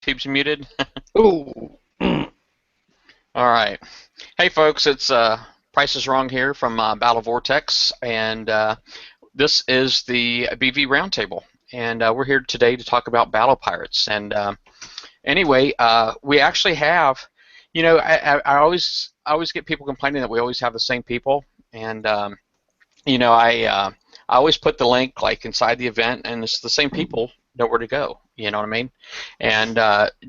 Keeps you muted. Ooh. All right. Hey, folks, it's Price is Wrong here from Battle Vortex, and this is the BV Roundtable. And we're here today to talk about battle pirates. And anyway, we actually have, I always get people complaining that we always have the same people. And, I always put the link like inside the event, and it's the same people know where to go. You know what I mean? And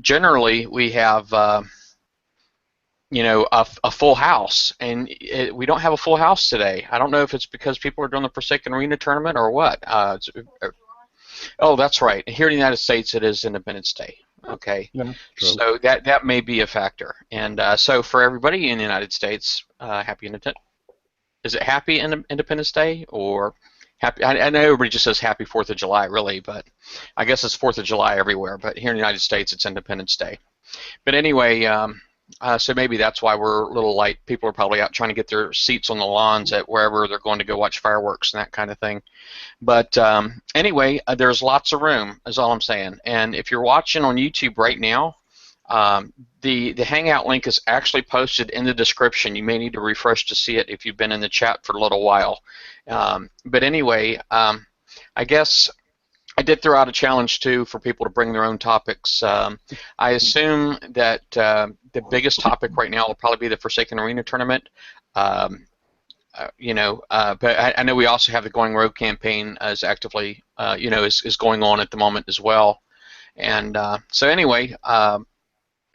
generally, we have a full house, and we don't have a full house today. I don't know if it's because people are doing the Forsaken Arena tournament or what. Oh, that's right. Here in the United States, it is Independence Day. Okay, Yeah, so that may be a factor. And so for everybody in the United States, happy Independence. Is it Happy Independence Day or happy? I know everybody just says Happy 4th of July, really, but I guess it's 4th of July everywhere. But here in the United States, it's Independence Day. But anyway. So maybe that's why we're a little light. People are probably out trying to get their seats on the lawns at wherever they're going to go watch fireworks and that kind of thing. But anyway, there's lots of room, is all I'm saying. And if you're watching on YouTube right now, the Hangout link is actually posted in the description. You may need to refresh to see it if you've been in the chat for a little while. But anyway, I guess I did throw out a challenge too for people to bring their own topics. I assume that the biggest topic right now will probably be the Forsaken Arena tournament. But I know we also have the Going Rogue campaign as actively, is going on at the moment as well. And so anyway, I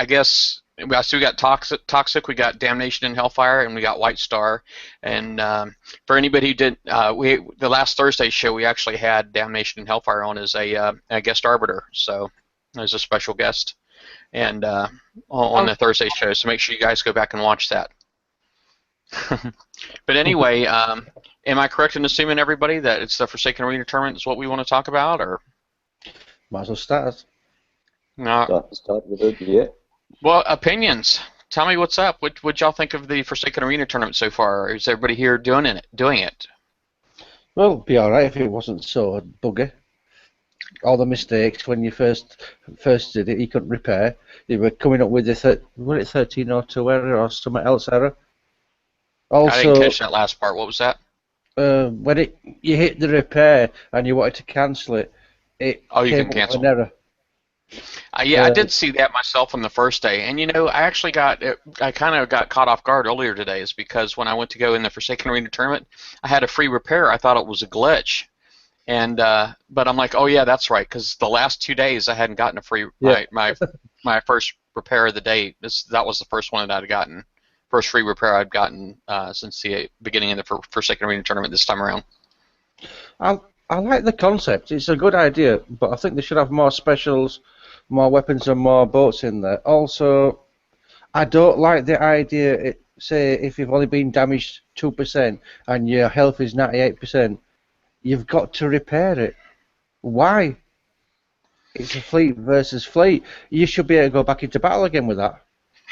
guess. So we got Toxic, we got Damnation and Hellfire, and we got White Star. And for anybody who didn't, the last Thursday show we actually had Damnation and Hellfire on as a guest arbiter, so as a special guest, and on the Thursday show. So make sure you guys go back and watch that. But anyway, am I correct in assuming, everybody, that it's the Forsaken Arena tournament is what we want to talk about, or? might as well start. No. Start with it, yeah. Well, opinions. Tell me what's up. What y'all think of the Forsaken Arena tournament so far? Is everybody here doing it? Well, it'd be all right if it wasn't so buggy. All the mistakes when you first did it, you couldn't repair. You were coming up with the 1302 error or something else error. Also, I didn't catch that last part. What was that? When you hit the repair and you wanted to cancel it, it you came can up cancel. with an error. Yeah, I did see that myself on the first day, and I kind of got caught off guard earlier today, is because when I went to go in the Forsaken Arena tournament, I had a free repair. I thought it was a glitch, and but I'm like, oh yeah, that's right, because the last 2 days I hadn't gotten a free my first repair of the day. That was the first one that I'd gotten, first free repair I'd gotten since the beginning of the Forsaken Arena tournament this time around. I like the concept. It's a good idea, but I think they should have more specials, more weapons and more boats in there. Also, I don't like the idea, say, if you've only been damaged 2% and your health is 98%, you've got to repair it. Why? It's a fleet versus fleet. You should be able to go back into battle again with that.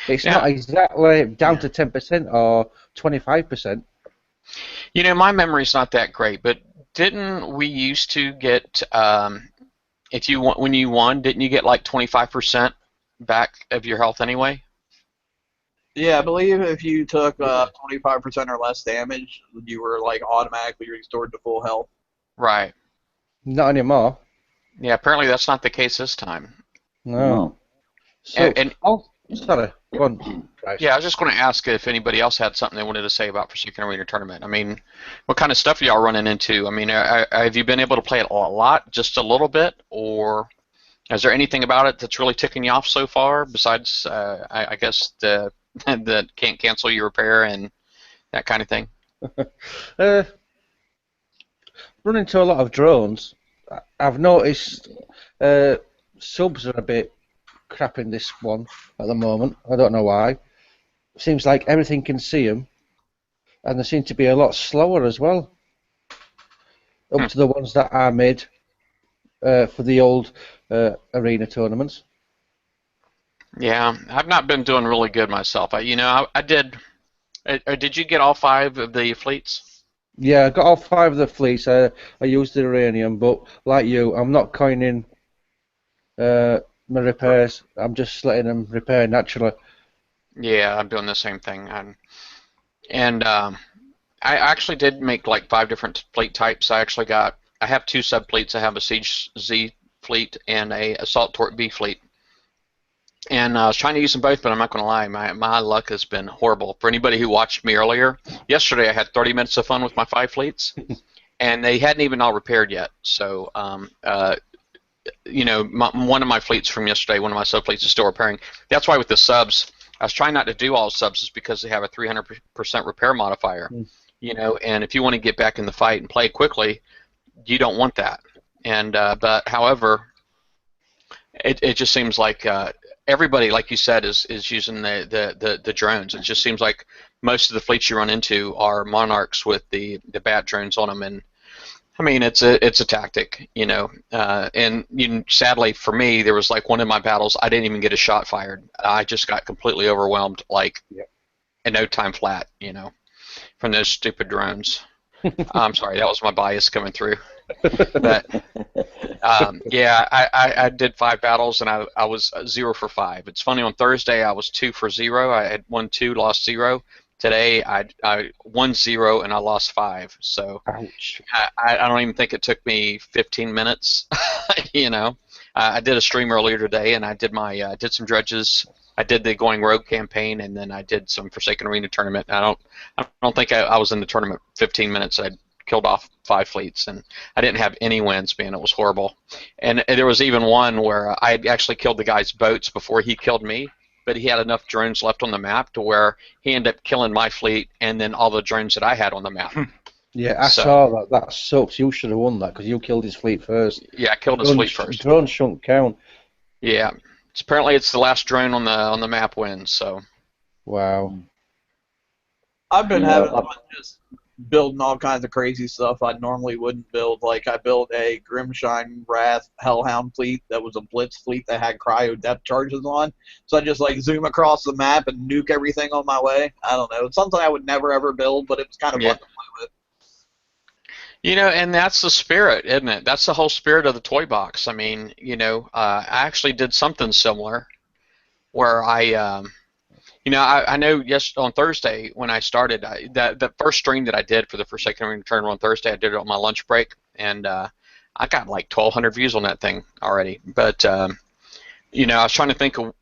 It's not exactly down to 10% or 25%. My memory's not that great, but didn't we used to get, when you won, didn't you get like 25% back of your health anyway? Yeah, I believe if you took 25% or less damage, you were like automatically restored to full health. Right. Not anymore. Yeah, apparently that's not the case this time. No. So, sorry, go on. Yeah, I was just going to ask if anybody else had something they wanted to say about Forsaken Arena tournament. I mean, what kind of stuff are y'all running into? I mean, have you been able to play it a lot, just a little bit, or is there anything about it that's really ticking you off so far besides, I guess, the can't cancel your repair and that kind of thing? Run into a lot of drones. I've noticed subs are a bit crap in this one at the moment. I don't know why. Seems like everything can see them, and they seem to be a lot slower as well. Up to the ones that are made for the old arena tournaments. Yeah, I've not been doing really good myself. I did. Did you get all 5 of the fleets? Yeah, I got all 5 of the fleets. I used the uranium, but like you, I'm not coining my repairs. I'm just letting them repair naturally. Yeah, I'm doing the same thing. And I actually did make like 5 different fleet types. I have 2 subfleets. I have a Siege Z fleet and a Assault Torp B fleet. And I was trying to use them both, but I'm not going to lie, my luck has been horrible. For anybody who watched me earlier, yesterday I had 30 minutes of fun with my 5 fleets, and they hadn't even all repaired yet. So, one of my fleets from yesterday, one of my subfleets is still repairing. That's why with the subs, I was trying not to do all subs is because they have a 300% repair modifier. And if you want to get back in the fight and play quickly, you don't want that. And but however, it just seems like everybody, like you said, is using the drones. It just seems like most of the fleets you run into are monarchs with the bat drones on them, and I mean it's a tactic, and sadly for me, there was like one of my battles I didn't even get a shot fired. I just got completely overwhelmed, like in no time flat, from those stupid drones. I'm sorry, that was my bias coming through. But yeah, I did 5 battles and I was 0 for 5. It's funny, on Thursday I was 2 for 0. I had won 2, lost 0. Today I won 0 and I lost 5. So Ouch. I don't even think it took me 15 minutes. I did a stream earlier today and I did did some dredges. I did the Going Rogue campaign, and then I did some Forsaken Arena tournament. I don't think I was in the tournament 15 minutes. I killed off 5 fleets, and I didn't have any wins, man. It was horrible. And there was even one where I had actually killed the guy's boats before he killed me, but he had enough drones left on the map to where he ended up killing my fleet and then all the drones that I had on the map. Yeah, I saw that. That sucks. You should have won that because you killed his fleet first. Yeah, I killed his fleet first. Drones shouldn't count. Yeah. Apparently it's the last drone on the map wins, so. Wow. I've been having fun just building all kinds of crazy stuff I normally wouldn't build. Like I built a Grimshine Wrath Hellhound fleet that was a blitz fleet that had cryo depth charges on. So I just like zoom across the map and nuke everything on my way. I don't know. It's something I would never ever build, but it was kind of fun to play with. And that's the spirit, isn't it? That's the whole spirit of the toy box. I mean, I actually did something similar where I know on Thursday when I started, the first stream that I did for the Forsaken Arena tournament on Thursday, I did it on my lunch break, and I got like 1,200 views on that thing already. But, I was trying to think of,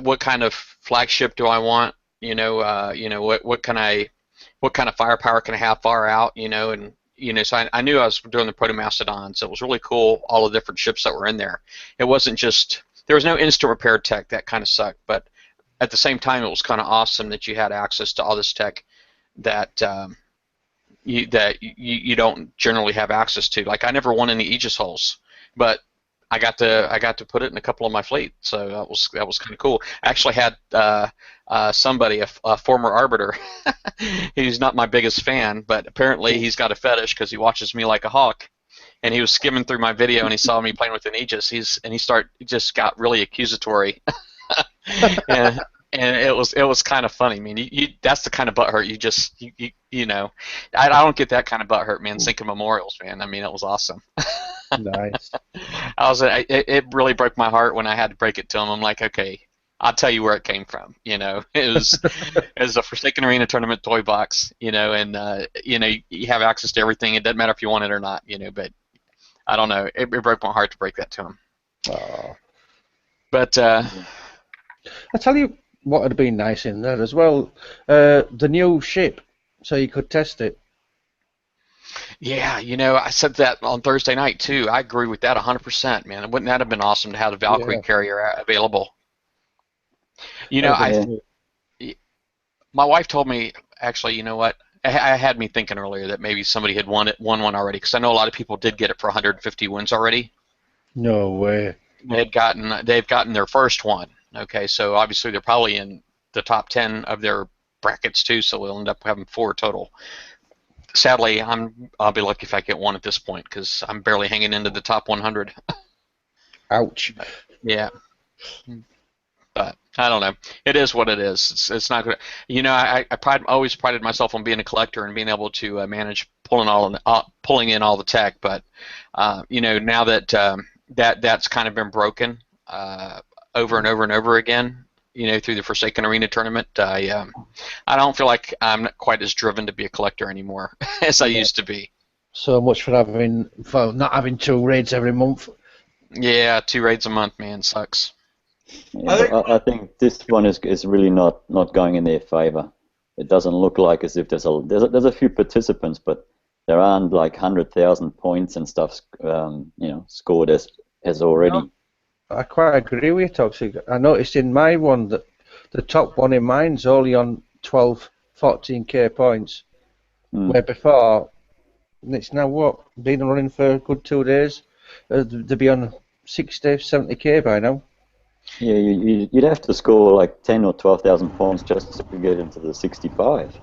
what kind of flagship do I want? What kind of firepower can I have far out? So I knew I was doing the Protomastodon, so it was really cool, all the different ships that were in there. It wasn't just, there was no instant repair tech, that kind of sucked, but at the same time, it was kind of awesome that you had access to all this tech that you don't generally have access to. Like I never won any Aegis hulls, but I got to put it in a couple of my fleet, so that was kind of cool. I actually had somebody, a former arbiter, he's not my biggest fan, but apparently he's got a fetish because he watches me like a hawk, and he was skimming through my video and he saw me playing with an Aegis. He just got really accusatory, and it was kind of funny. I mean, that's the kind of butthurt I don't get that kind of butthurt, man. Sinking memorials, man. I mean, it was awesome. Nice. It really broke my heart when I had to break it to him. I'm like, okay, I'll tell you where it came from. It was a Forsaken Arena tournament toy box. And you have access to everything. It doesn't matter if you want it or not. But I don't know. It broke my heart to break that to him. Oh. But I tell you what would have been nice in there as well. The new ship, so you could test it. Yeah, I said that on Thursday night too. I agree with that 100%, man. Wouldn't that have been awesome to have the Valkyrie carrier available? My wife told me, actually, you know what? I had me thinking earlier that maybe somebody had won one already, because I know a lot of people did get it for 150 wins already. No way. They've gotten their first one. Okay, so obviously they're probably in the top 10 of their brackets too, so we'll end up having 4 total. Sadly, I'll be lucky if I get one at this point because I'm barely hanging into the top 100. Ouch. Yeah. But I don't know. It is what it is. It's not good. I always prided myself on being a collector and being able to manage pulling in all the tech. But now that that's kind of been broken, over and over and over again, through the Forsaken Arena tournament. I don't feel like I'm not quite as driven to be a collector anymore as I used to be. So much for not having 2 raids every month. Yeah, 2 raids a month, man, sucks. Yeah, I think this one is really not going in their favor. It doesn't look like as if there's a few participants, but there aren't like 100,000 points and stuff, scored as already. No, I quite agree with you, Toxic. I noticed in my one that the top one in mine's only on 12, 14k points, where before it's now been running for a good 2 days. They'd be on 60, 70k by now. Yeah, you'd have to score like 10 or 12,000 points just to get into the 65.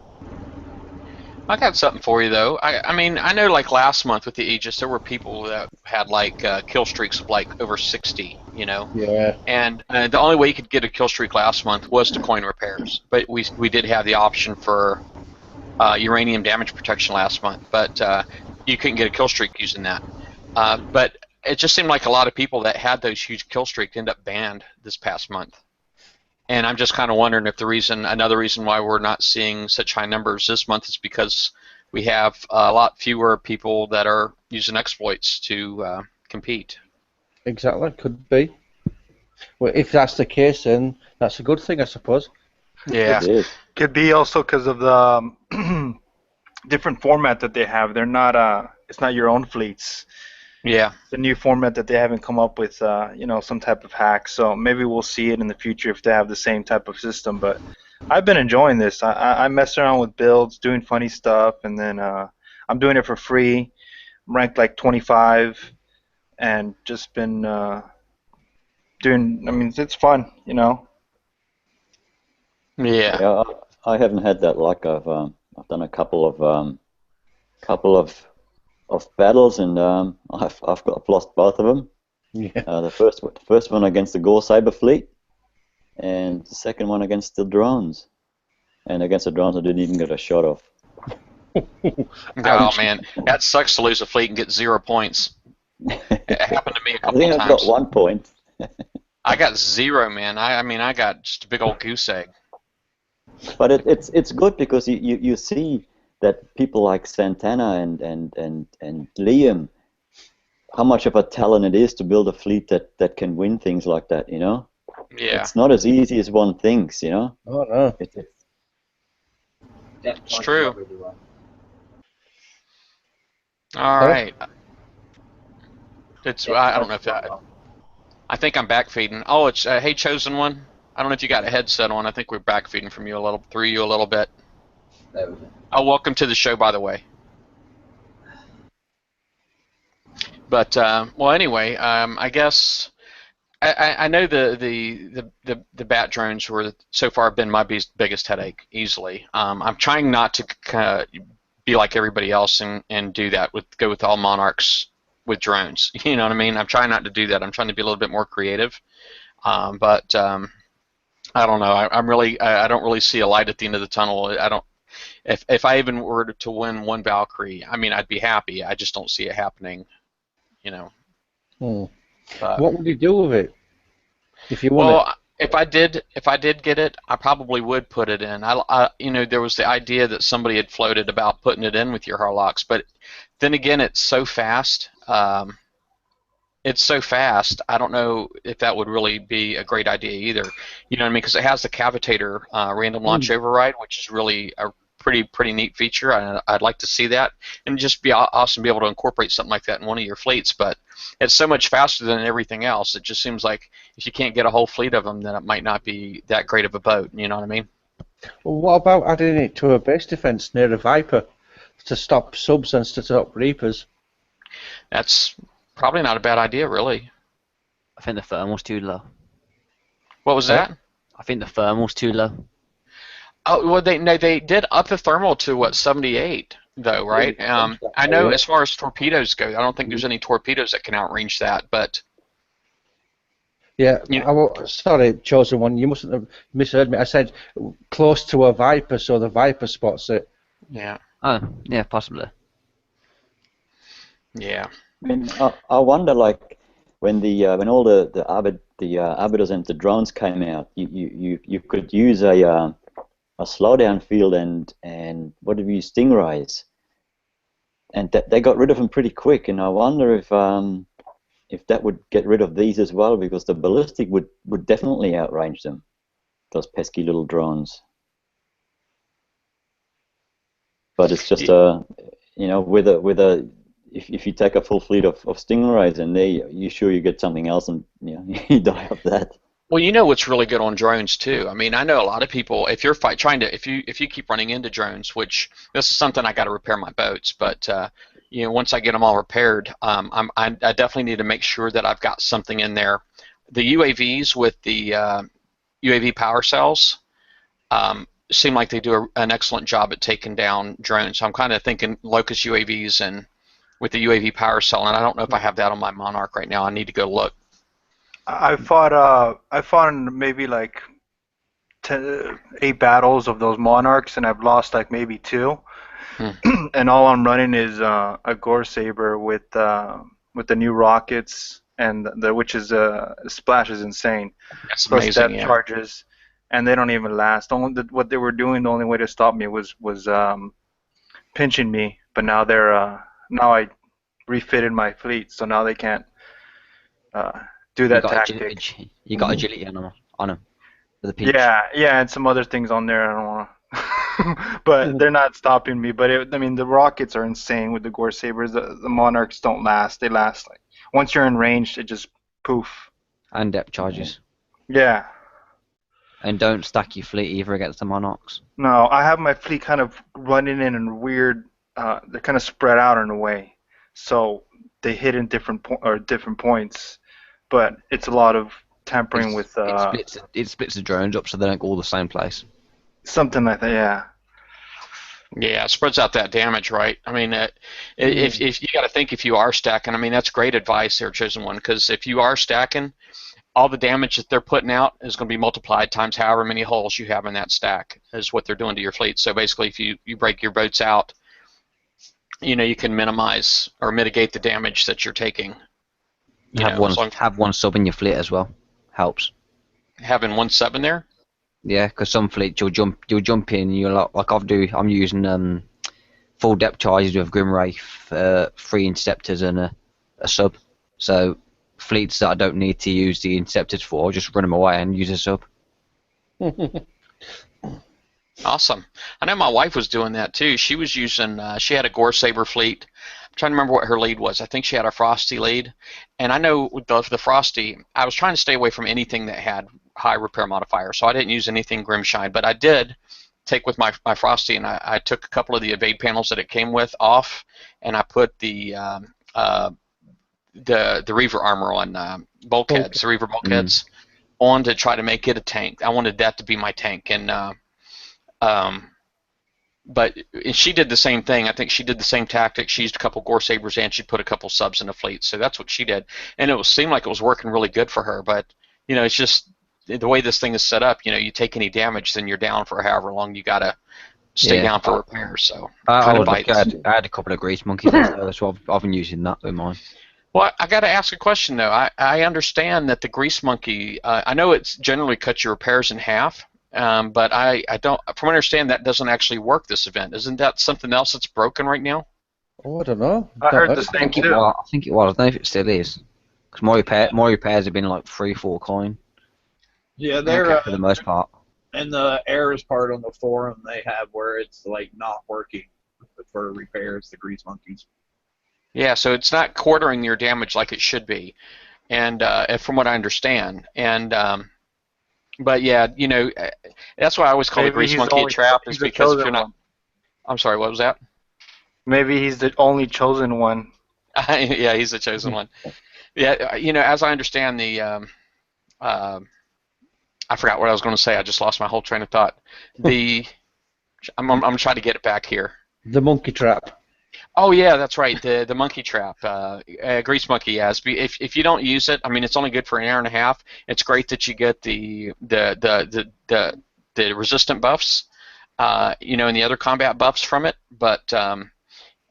I got something for you though. I mean, I know like last month with the Aegis, there were people that had like kill streaks of like over 60, Yeah. And the only way you could get a kill streak last month was to coin repairs. But we did have the option for uranium damage protection last month, but you couldn't get a kill streak using that. But it just seemed like a lot of people that had those huge kill streaks end up banned this past month. And I'm just kind of wondering if another reason why we're not seeing such high numbers this month is because we have a lot fewer people that are using exploits to compete. Exactly, could be. Well, if that's the case, then that's a good thing, I suppose. Yeah. It is. Could be also because of the different format that they have. They're not. It's not your own fleets. Yeah. The new format that they haven't come up with, some type of hack. So maybe we'll see it in the future if they have the same type of system. But I've been enjoying this. I mess around with builds, doing funny stuff, and then I'm doing it for free. I'm ranked like 25, and just been doing. I mean, it's fun, Yeah. Yeah, I haven't had that luck. I've done a couple of battles, and I've lost both of them. Yeah. The first one against the Gore Saber fleet, and the second one against the drones. And against the drones, I didn't even get a shot off. Oh man, that sucks to lose a fleet and get 0 points. It happened to me a I couple think of I've times. got 1 point. I got 0, man. I got just a big old goose egg. But it's good because you see that people like Santana and Liam, how much of a talent it is to build a fleet that can win things like that, Yeah. It's not as easy as one thinks, Oh, no. It's true. All right. I don't know if I think I'm back feeding. Oh, it's hey Chosen One. I don't know if you got a headset on. I think we're back feeding through you a little bit. Oh, welcome to the show, by the way. But well, anyway, I guess I know the bat drones were so far been my biggest headache easily. I'm trying not to be like everybody else and do that go with all monarchs with drones. You know what I mean? I'm trying not to do that. I'm trying to be a little bit more creative. But I don't know. I don't really see a light at the end of the tunnel. I don't. If I even were to win 1 Valkyrie, I mean, I'd be happy. I just don't see it happening. What would you do with it if you won it? If I did get it, I probably would put it in. There was the idea that somebody had floated about putting it in with your Harlocks, but then again, it's so fast. I don't know if that would really be a great idea either. You know what I mean? Because it has the cavitator random launch override, which is really a pretty neat feature. I'd like to see that, and just be awesome to be able to incorporate something like that in one of your fleets. But it's so much faster than everything else. It just seems like if you can't get a whole fleet of them, then it might not be that great of a boat. You know what I mean? Well, what about adding it to a base defense near a Viper to stop subs and to stop Reapers? That's probably not a bad idea, really. I think the thermal's too low. What was that? I think the thermal's too low. Oh, well, they did up the thermal to what 78 though, right? I know as far as torpedoes go, I don't think there's any torpedoes that can outrange that, but yeah. Sorry, Chosen One, you mustn't have misheard me. I said close to a Viper, so the Viper spots it. Yeah. Oh, yeah, possibly. Yeah. I mean, I wonder, like, when all the arbiters and the drones came out, you could use a slowdown field and what did we use, stingrays, and they got rid of them pretty quick. And I wonder if that would get rid of these as well, because the ballistic would definitely outrange them, those pesky little drones. But it's just if you take a full fleet of stingrays and you sure you get something else, and you die of that. Well, you know what's really good on drones too. I mean, I know a lot of people. If you're if you keep running into drones, which this is something I got to repair my boats, but once I get them all repaired, I definitely need to make sure that I've got something in there. The UAVs with the UAV power cells seem like they do an excellent job at taking down drones. So I'm kind of thinking Locust UAVs and with the UAV power cell, and I don't know if I have that on my Monarch right now. I need to go look. I fought in maybe like 8 battles of those Monarchs, and I've lost like maybe 2. And all I'm running is a Gore Saber with the new rockets, and which is splash is insane. That's amazing. Depth charges, and they don't even last. What they were doing, the only way to stop me was pinching me. But now now I refitted my fleet, so now they can't do that tactic. You got agility on them for the pinch. Yeah, and some other things on there. I don't want to, but they're not stopping me. But the rockets are insane with the Gore Sabers. The Monarchs don't last. They last like once you're in range, it just poof. And depth charges. Yeah. And don't stack your fleet either against the Monarchs. No, I have my fleet kind of running in weird. They're kind of spread out in a way, so they hit in different points. But it's a lot of tampering with. It splits the drones up so they don't go all the same place. Something like that, yeah. Yeah, it spreads out that damage, right? I mean, if you got to think, if you are stacking, I mean, that's great advice there, Chosen One, because if you are stacking, all the damage that they're putting out is going to be multiplied times however many holes you have in that stack is what they're doing to your fleet. So basically, if you break your boats out, you can minimize or mitigate the damage that you're taking. Have one sub in your fleet as well. Helps. Having one sub in there? Yeah, because some fleets you'll jump in. You're like I'm using full depth charges with Grim Wraith, 3 Interceptors and a sub. So fleets that I don't need to use the Interceptors for, I'll just run them away and use a sub. Awesome. I know my wife was doing that too. She was using, she had a Gore Saber fleet. I'm trying to remember what her lead was. I think she had a Frosty lead. And I know with the Frosty, I was trying to stay away from anything that had high repair modifier. So I didn't use anything Grimshine. But I did take with my Frosty, and I took a couple of the evade panels that it came with off, and I put the Reaver armor on bulkheads, the Reaver bulkheads, on to try to make it a tank. I wanted that to be my tank. And but she did the same thing. I think she did the same tactic. She used a couple Gore Sabers and she put a couple subs in the fleet. So that's what she did, and it seemed like it was working really good for her. But it's just the way this thing is set up. You take any damage, then you're down for however long you gotta stay down for repairs. So I had a couple of grease monkeys, so I've been using that with mine. Well, I got to ask a question though. I understand that the grease monkey. I know it's generally cut your repairs in half. But I don't, from what I understand, that doesn't actually work this event. Isn't that something else that's broken right now? Oh, I don't know. I heard the same too. I think it was. I don't know if it still is. Because more repairs have been like 3-4 coin. Yeah, they're for the most part. And the errors part on the forum they have where it's like not working for repairs, the grease monkeys. Yeah, so it's not quartering your damage like it should be, and from what I understand, and but yeah, that's why I always call it grease monkey a trap, is because if you're not. I'm sorry, what was that? Maybe he's the only chosen one. Yeah, he's the chosen one. Yeah, as I understand the, I forgot what I was going to say. I just lost my whole train of thought. I'm trying to get it back here. The monkey trap. Oh yeah, that's right. The monkey trap, grease monkey. Yes. If you don't use it, I mean, it's only good for an hour and a half. It's great that you get the resistant buffs, and the other combat buffs from it. But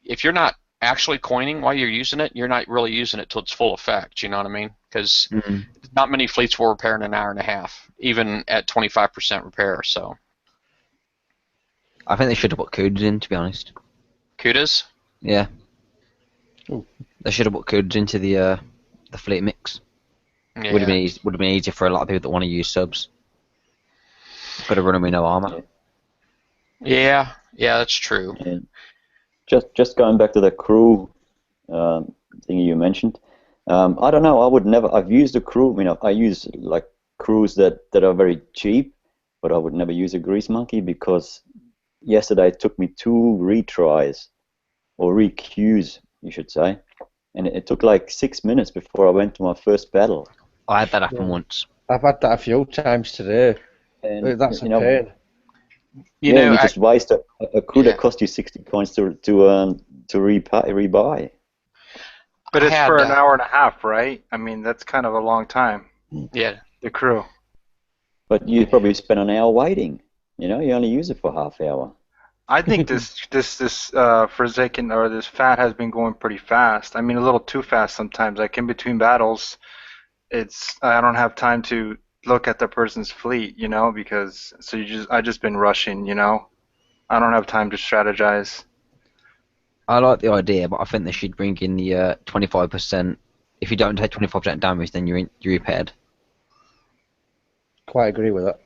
if you're not actually coining while you're using it, you're not really using it till its full effect. You know what I mean? Because not many fleets will repair in an hour and a half, even at 25% repair. So I think they should have put Kudas in, to be honest. kudos. Yeah. Ooh. They should have put Kudas into the fleet mix. Yeah. Would have been easier for a lot of people that want to use subs. Could have run them with no armor. Yeah, that's true. And just going back to the crew thing you mentioned, I don't know. I would never. I've used a crew. I use like crews that are very cheap, but I would never use a grease monkey because yesterday it took me 2 retries or requeues, you should say, and it took like 6 minutes before I went to my first battle. I had that happen once. I've had that a few times today. And That's a pain. You just waste a crew that cost you 60 points to rebuy. But it's for an hour and a half, right? I mean, that's kind of a long time. Yeah. The crew. But you probably spend an hour waiting. You only use it for half hour. I think this Forsaken or this FAT has been going pretty fast. I mean, a little too fast sometimes. Like in between battles, I don't have time to look at the person's fleet, because I just been rushing, I don't have time to strategize. I like the idea, but I think they should bring in the 25%. If you don't take 25% damage, then you're repaired. Quite agree with that.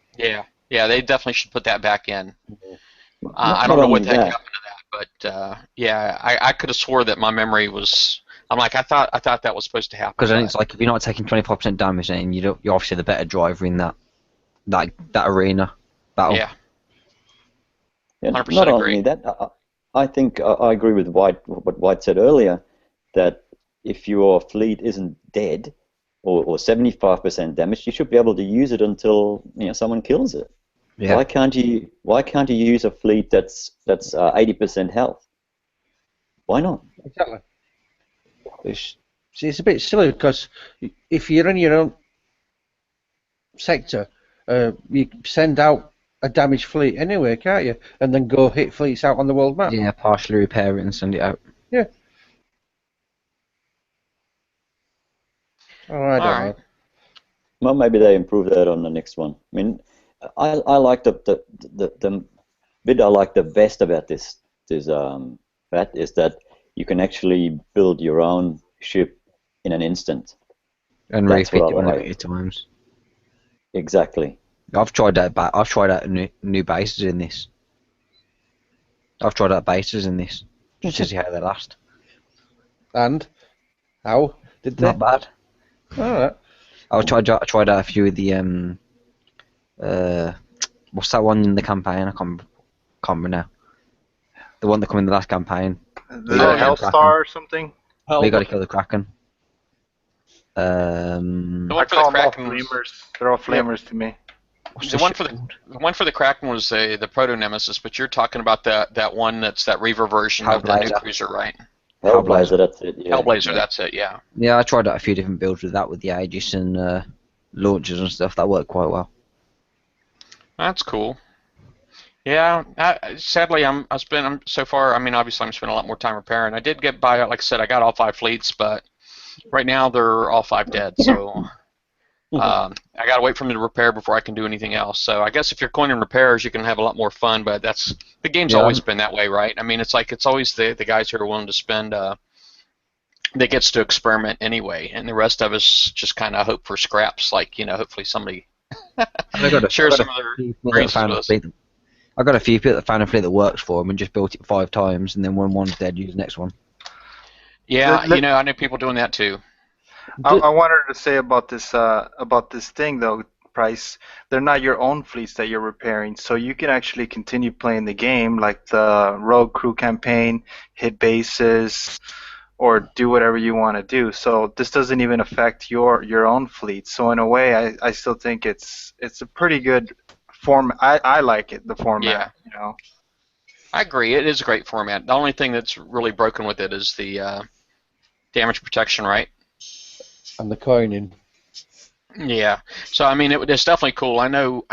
Yeah, they definitely should put that back in. I don't know what the heck happened to that, but I could have swore that my memory was. I'm like, I thought that was supposed to happen. Because then it's like if you're not taking 25% damage, then you're obviously the better driver in that arena battle. Yeah. 100% agree. Not only that, I think I agree with what White said earlier, that if your fleet isn't dead or 75% damaged, you should be able to use it until someone kills it. Yeah. Why can't you use a fleet that's 80% health? Why not? Exactly. It's a bit silly because if you're in your own sector, you send out a damaged fleet anyway, can't you? And then go hit fleets out on the world map. Yeah, partially repair it and send it out. Yeah. Oh, I don't know. Well, maybe they improve that on the next one. I mean, I like the bit I like the best about this FAT is that you can actually build your own ship in an instant. And refit it 180 times. Exactly. I've tried that new bases in this. I've tried out bases in this just to see how they last. And how did they? Not bad. Alright. I tried out a few of the what's that one in the campaign? I can't remember now. The one that came in the last campaign. The Hellstar or something? We got to kill the Kraken. The one I for call the them all Kraken was, flamers. They're all flamers to me. the one for the Kraken was the proto Nemesis, but you're talking about that one that's that Reaver version of the new cruiser, right? Hellblazer, that's it. Yeah. Hellblazer, that's it. Yeah. Yeah, I tried out a few different builds with that, with the Aegis and launchers and stuff. That worked quite well. That's cool. Yeah, sadly, I'm so far. I mean, obviously, I'm spending a lot more time repairing. I did get by, like I said, I got all 5 fleets, but right now they're all 5 dead. So I gotta wait for them to repair before I can do anything else. So I guess if you're coining repairs, you can have a lot more fun. But the game's always been that way, right? I mean, it's always the guys who are willing to spend that gets to experiment anyway, and the rest of us just kind of hope for scraps. Like hopefully somebody share some of their experiences with us. I got a few people that found a fleet that works for them and just built it 5 times, and then when one's dead, use the next one. Yeah, I know people doing that too. I wanted to say about this thing though, Price. They're not your own fleets that you're repairing, so you can actually continue playing the game, like the Rogue Crew campaign, hit bases, or do whatever you want to do. So this doesn't even affect your own fleet. So in a way, I still think it's a pretty good format. I like it, the format. Yeah. I agree. It is a great format. The only thing that's really broken with it is the damage protection, right? And the coining. Yeah. So I mean, it's definitely cool. I know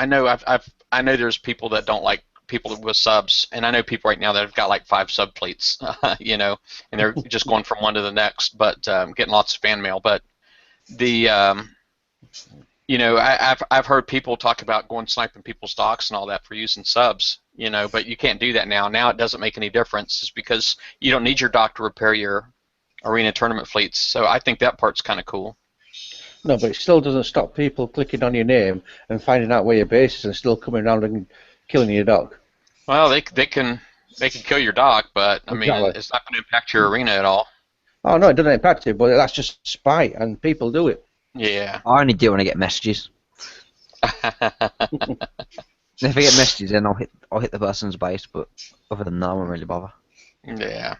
there's people that don't like people with subs, and I know people right now that have got like 5 subfleets, you know, and they're just going from one to the next, but getting lots of fan mail. But the you know, I've heard people talk about going sniping people's docks and all that for using subs, you know, but you can't do that now. Now it doesn't make any difference, it's because you don't need your dock to repair your arena tournament fleets. So I think that part's kind of cool. No, but it still doesn't stop people clicking on your name and finding out where your base is and still coming around and killing your dock. Well, they can kill your dock, but I mean, Exactly. it's not going to impact your arena at all. Oh no, it doesn't impact it, but that's just spite, and people do it. Yeah. I only do it when I get messages. If I get messages, then I'll hit the person's base, but other than that, I won't really bother. Yeah.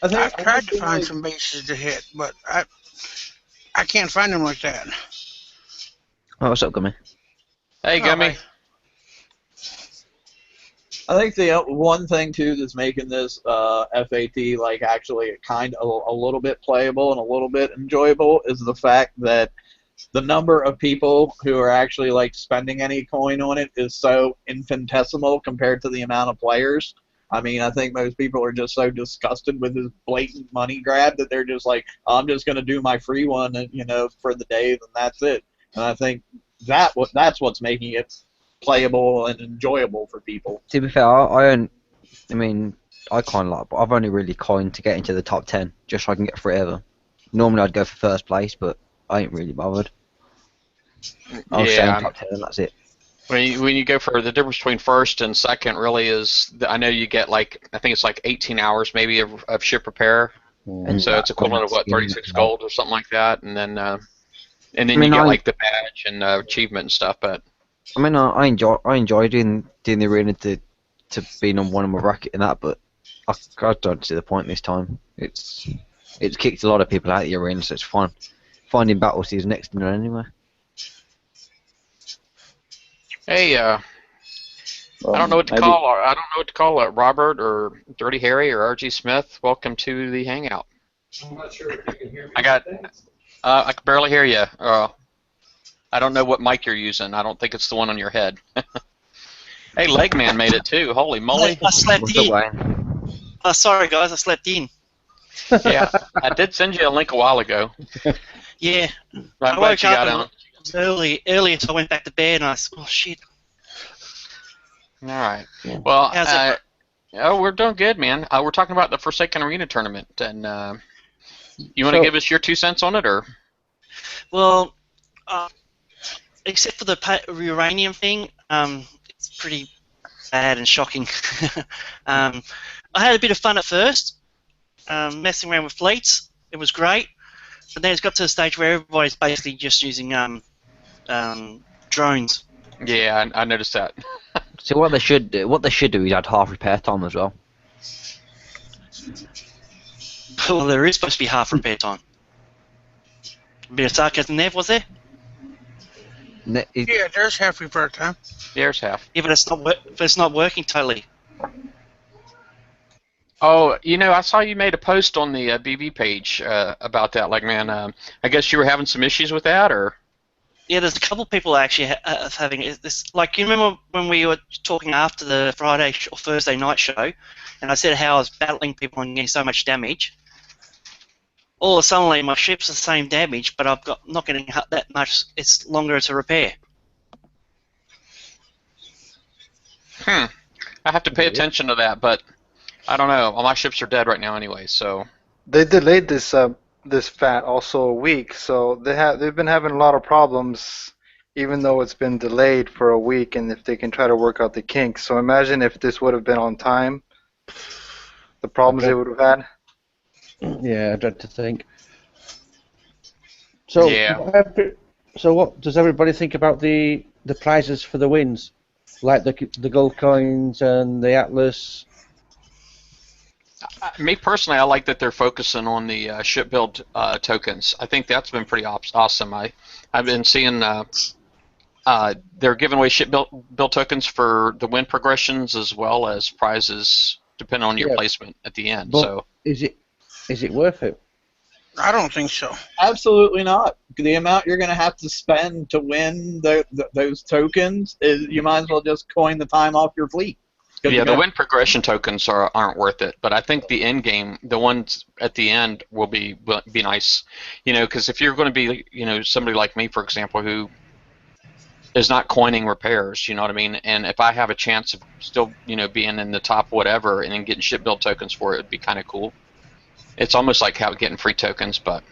I've tried to find some bases to hit, but I can't find them like that. Oh, what's up, Gummy? Hey, Gummy. Alright. I think the one thing too that's making this FAT like actually kind of a little bit playable and a little bit enjoyable is the fact that the number of people who are actually like spending any coin on it is so infinitesimal compared to the amount of players. I mean, I think most people are just so disgusted with this blatant money grab that they're just like, oh, I'm just going to do my free one, and, you know, for the day, and that's it. And I think that's what's making it playable and enjoyable for people. To be fair, I kind of like, but I've only really coined to get into the top 10, just so I can get forever. Normally I'd go for first place, but I ain't really bothered. I'll stay in top 10 and that's it. When you go for the difference between first and second, really is I know you get like I think it's like 18 hours maybe of ship repair, and so it's equivalent of what 36 gold or something like that, and then you get like the badge and achievement and stuff. But I mean, I enjoy doing the arena to being on one of my bracket and that, but I don't see the point this time. It's kicked a lot of people out of the arena, so it's fun. Finding battles is next to none anyway. Hey, I don't know what to call. I don't know what to call it. Robert or Dirty Harry or RG Smith. Welcome to the hangout. I'm not sure if you can hear me. I can barely hear you. I don't know what mic you're using. I don't think it's the one on your head. Hey, Legman made it too. Holy moly! I slept What's up, in. Wayne? Oh, sorry guys, I slept in. Yeah, I did send you a link a while ago. Yeah, I'm I glad woke you got up on. earlier, so I went back to bed and I said, oh shit. All right. Well, How's it? we're doing good, man. We're talking about the Forsaken Arena tournament, and you want to give us your 2 cents on it, or? Well, except for the uranium thing, it's pretty bad and shocking. I had a bit of fun at first, messing around with fleets. It was great, but then it's got to a stage where everybody's basically just using drones. Yeah, I noticed that. So what they should do is add half repair time as well. Well, there is supposed to be half repair time. A bit of sarcasm there, was there? Yeah, there's half repair time. There's half. Yeah, but it's not working totally. Oh, you know, I saw you made a post on the BB page about that. Like, man, I guess you were having some issues with that, or? Yeah, there's a couple of people actually having this. Like, you remember when we were talking after the Friday or Thursday night show, and I said how I was battling people and getting so much damage. All of a sudden, my ship's the same damage, but I'm not getting that much. It's longer to repair. I have to pay attention to that, but I don't know. All my ships are dead right now anyway, so. They delayed this FAT also a week, so they've been having a lot of problems, even though it's been delayed for a week, and if they can try to work out the kinks. So imagine if this would have been on time, the problems they would have had. Yeah, I dread to think. So, Yeah. So what does everybody think about the prizes for the wins, like the gold coins and the Atlas? Me personally, I like that they're focusing on the ship build tokens. I think that's been pretty awesome. I've been seeing they're giving away ship build tokens for the win progressions as well as prizes depending on your placement at the end. But so is it worth it? I don't think so. Absolutely not. The amount you're going to have to spend to win those tokens is you might as well just coin the time off your fleet. Yeah, the win progression tokens aren't worth it, but I think the end game, the ones at the end, will be nice. You know, because if you're going to be, you know, somebody like me, for example, who is not coining repairs, you know what I mean? And if I have a chance of still, you know, being in the top whatever and then getting ship build tokens for it, it'd be kind of cool. It's almost like how getting free tokens, but.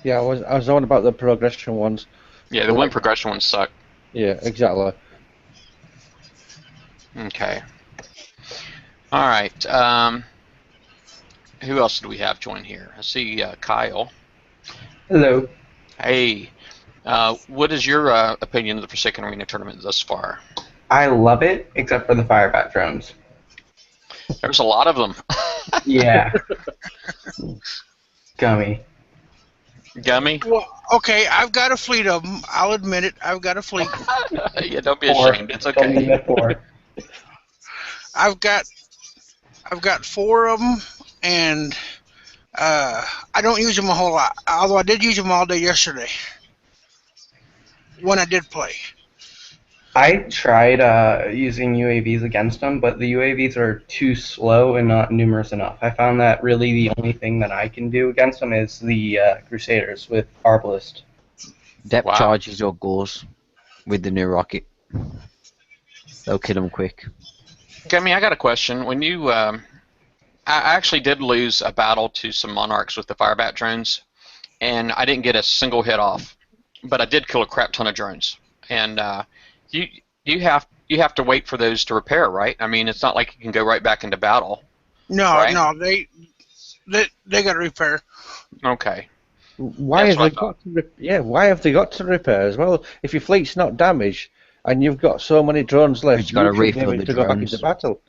Yeah, I was on about the progression ones. Yeah, the win progression ones suck. Yeah, exactly. Okay. All right. Who else do we have join here? I see Kyle. Hello. Hey. What is your opinion of the Forsaken Arena tournament thus far? I love it, except for the firebat drones. There's a lot of them. Yeah. Gummy. Gummy? Well, okay, I've got a fleet of them. I'll admit it. I've got a fleet. Yeah, don't be ashamed. It's okay. I've got 4 of them, and I don't use them a whole lot. Although I did use them all day yesterday when I did play. I tried using UAVs against them, but the UAVs are too slow and not numerous enough. I found that really the only thing that I can do against them is the Crusaders with Arbalist. Depth charges or gauze with the new rocket. They'll kill them quick. Gummy, I got a question. When you, I actually did lose a battle to some Monarchs with the Firebat drones, and I didn't get a single hit off, but I did kill a crap ton of drones. And you have to wait for those to repair, right? I mean, it's not like you can go right back into battle. No, right? no, they got to repair. Okay. Why have they got to why have they got to repair as well? If your fleet's not damaged and you've got so many drones left, you got to should be refill able the to go back drones. into battle.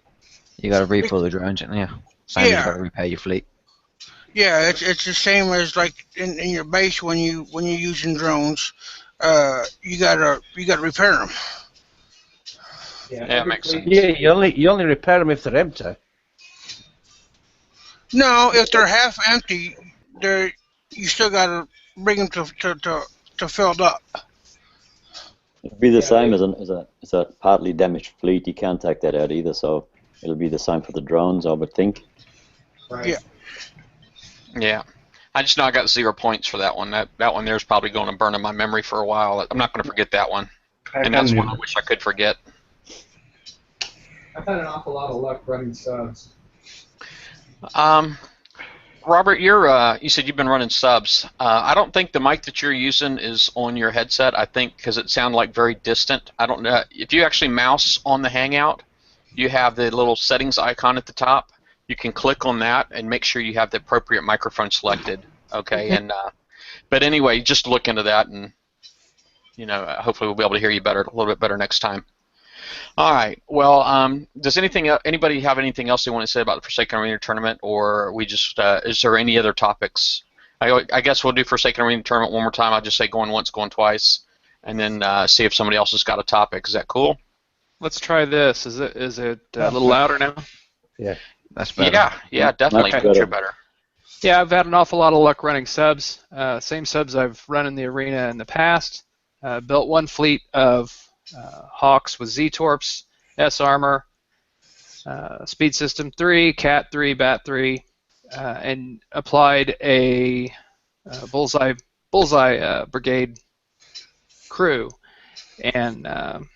You got to refill the drones, haven't you? Same as you got to repair your fleet. Yeah, it's the same as like in your base when you're using drones. You gotta repair them. Yeah, that makes sense. Yeah, you only repair them if they're empty. No, if they're half empty, you still gotta bring them to filled up. It'll be the same as a partly damaged fleet. You can't take that out either, so it'll be the same for the drones, I would think. Right. Yeah. Yeah. I just know I got 0 points for that one. That one there's probably going to burn in my memory for a while. I'm not going to forget that one. And that's one I wish I could forget. I've had an awful lot of luck running subs. Robert, you said you've been running subs. I don't think the mic that you're using is on your headset. I think because it sounded like very distant. I don't know if you actually mouse on the Hangout. You have the little settings icon at the top. You can click on that and make sure you have the appropriate microphone selected. Okay, and but anyway, just look into that, and hopefully we'll be able to hear you better, a little bit better next time. All right. Well, does anybody have anything else they want to say about the Forsaken Arena tournament, or we just is there any other topics? I guess we'll do Forsaken Arena tournament one more time. I'll just say going once, going twice, and then see if somebody else has got a topic. Is that cool? Let's try this. Is it a little louder now? Yeah. That's better. Yeah, definitely Much better. Yeah, I've had an awful lot of luck running subs. Same subs I've run in the arena in the past. Built one fleet of Hawks with Z-Torps, S-Armor, Speed System 3, Cat 3, Bat 3, and applied a Bullseye Brigade crew. And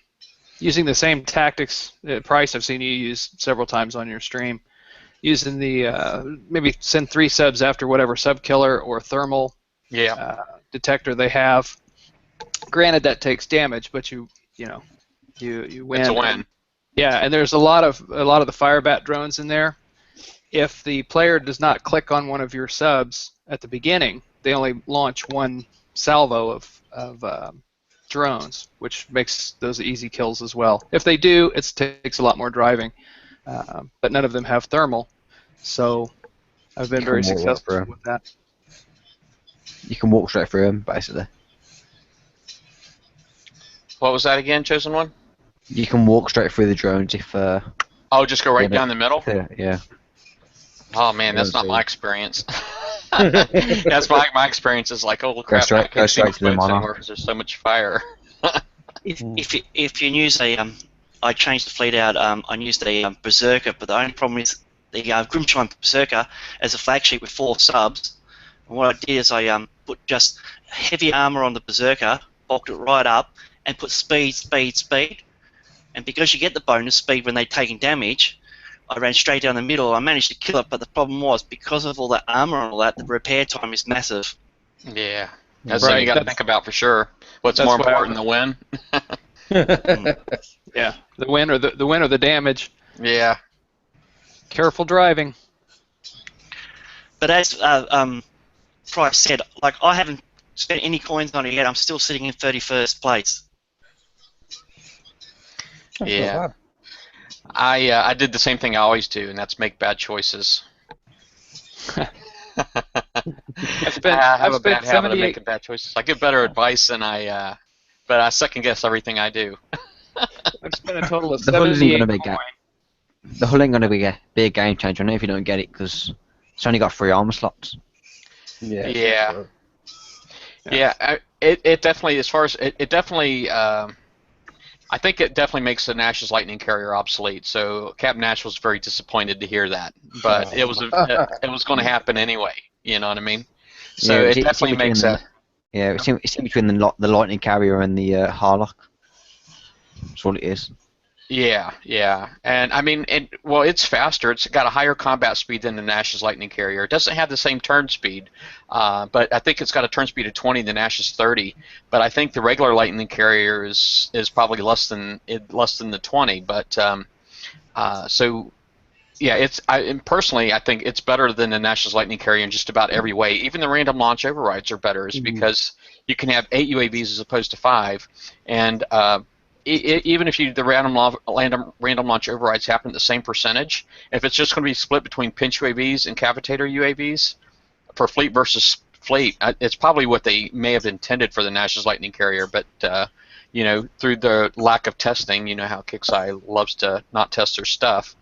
using the same tactics, Price, I've seen you use several times on your stream, using the maybe send 3 subs after whatever sub killer or thermal detector they have. Granted, that takes damage, but you win. It's a win. Yeah, and there's a lot of the Firebat drones in there. If the player does not click on one of your subs at the beginning, they only launch one salvo of drones, which makes those easy kills as well. If they do, it takes a lot more driving, but none of them have thermal, so I've been very successful with that. You can walk straight through them, basically. What was that again, Chosen One? You can walk straight through the drones if... just go right down the middle? Yeah. Oh, man, that's not my experience. That's my experience is like, oh, crap, I can't see anymore because there's so much fire. If you use a I changed the fleet out. I used a Berserker, but the only problem is the Grimshine Berserker as a flagship with 4 subs. And what I did is I put just heavy armor on the Berserker, bulked it right up, and put speed, speed, speed. And because you get the bonus speed when they're taking damage, I ran straight down the middle. I managed to kill it, but the problem was because of all that armor and all that, the repair time is massive. Yeah, that's something you got to think about for sure. What's That's more what important, the win? Yeah, the win or the damage. Yeah. Careful driving. But as Price said, like I haven't spent any coins on it yet. I'm still sitting in 31st place. That's Yeah. not I did the same thing I always do, and that's make bad choices. I've I have a spent bad habit of 78 making bad choices. I get better advice than but I second guess everything I do. I've spent a total of The hull isn't 78 going to be coin. the hull ain't going to be a big game changer. I know if you don't get it because it's only got 3 armor slots. Yeah. Yeah. Yeah, it definitely, as far as it definitely, I think it definitely makes the Nash's Lightning Carrier obsolete. So Captain Nash was very disappointed to hear that, but it was going to happen anyway. You know what I mean? So Yeah, it definitely makes a. Yeah, it's in between the Lightning Carrier and the Harlock. That's all it is. Yeah, yeah, and I mean, it's faster. It's got a higher combat speed than the Nash's Lightning Carrier. It doesn't have the same turn speed, but I think it's got a turn speed of 20. The Nash's 30, but I think the regular Lightning Carrier is probably less than the 20. But so yeah, personally I think it's better than the Nash's Lightning Carrier in just about every way. Even the random launch overrides are better, is because you can have 8 UAVs as opposed to 5, and even if the random launch overrides happen at the same percentage, if it's just going to be split between pinch UAVs and cavitator UAVs for fleet versus fleet, it's probably what they may have intended for the Nash's Lightning Carrier. But through the lack of testing, you know how Kixeye loves to not test their stuff.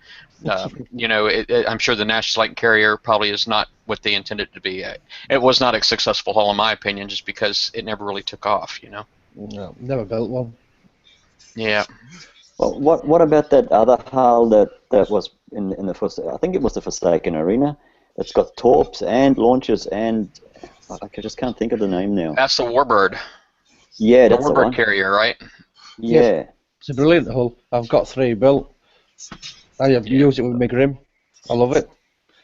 I'm sure the Nash's Lightning Carrier probably is not what they intended it to be. It was not a successful hull, in my opinion, just because it never really took off. No, never built one. Yeah. Well, what about that other hull that was in the first? I think it was the Forsaken Arena. That's got torps and launchers and I just can't think of the name now. That's the Warbird. Yeah, the that's the Warbird one. carrier, right? Yeah. Yes. It's a brilliant hull. I've got 3 built. I have used it with my Grim. I love it.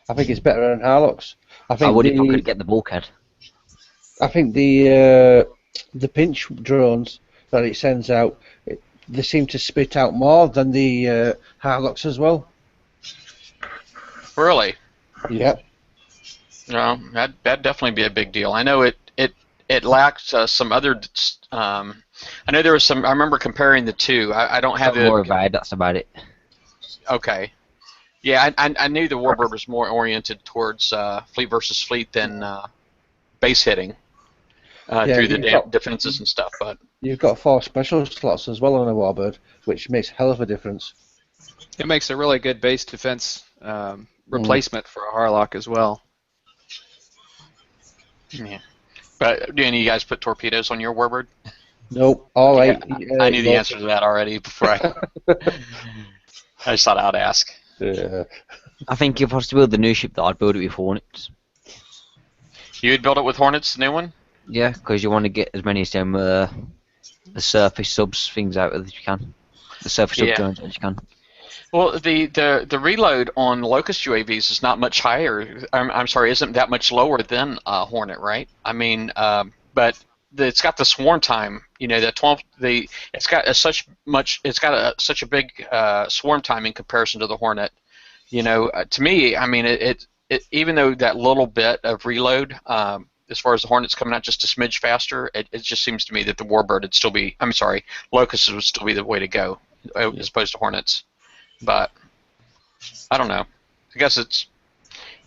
I think it's better than Harlocks. I would if I could get the bulkhead. I think the pinch drones that it sends out, they seem to spit out more than the Harlocks as well. Really? Yeah. No, that'd definitely be a big deal. I know it lacks some other. I know there was some. I remember comparing the two. I don't have more vibe. That's about it. Okay. Yeah, I knew the Warbird was more oriented towards fleet versus fleet than base hitting through the defenses and stuff. But you've got 4 special slots as well on a Warbird, which makes a hell of a difference. It makes a really good base defense replacement for a Harlock as well. Yeah. But do any of you guys put torpedoes on your Warbird? Nope. All right. I knew the answer to that already before I just thought I'd ask. Yeah. I think if I was to build the new ship, I'd build it with Hornets. You would build it with Hornets, the new one? Yeah, because you want to get as many of them the surface subs things out as you can. The surface sub drones as you can. Well, the reload on Locust UAVs is not much higher. I'm sorry, isn't that much lower than Hornet, right? I mean, but it's got the swarm time. You know, it's got such a big swarm time in comparison to the Hornet. You know, to me, I mean, it even though that little bit of reload, as far as the Hornet's coming out just a smidge faster, it just seems to me that the Warbird would still be. I'm sorry, Locust would still be the way to go as opposed to Hornets. But I don't know. I guess it's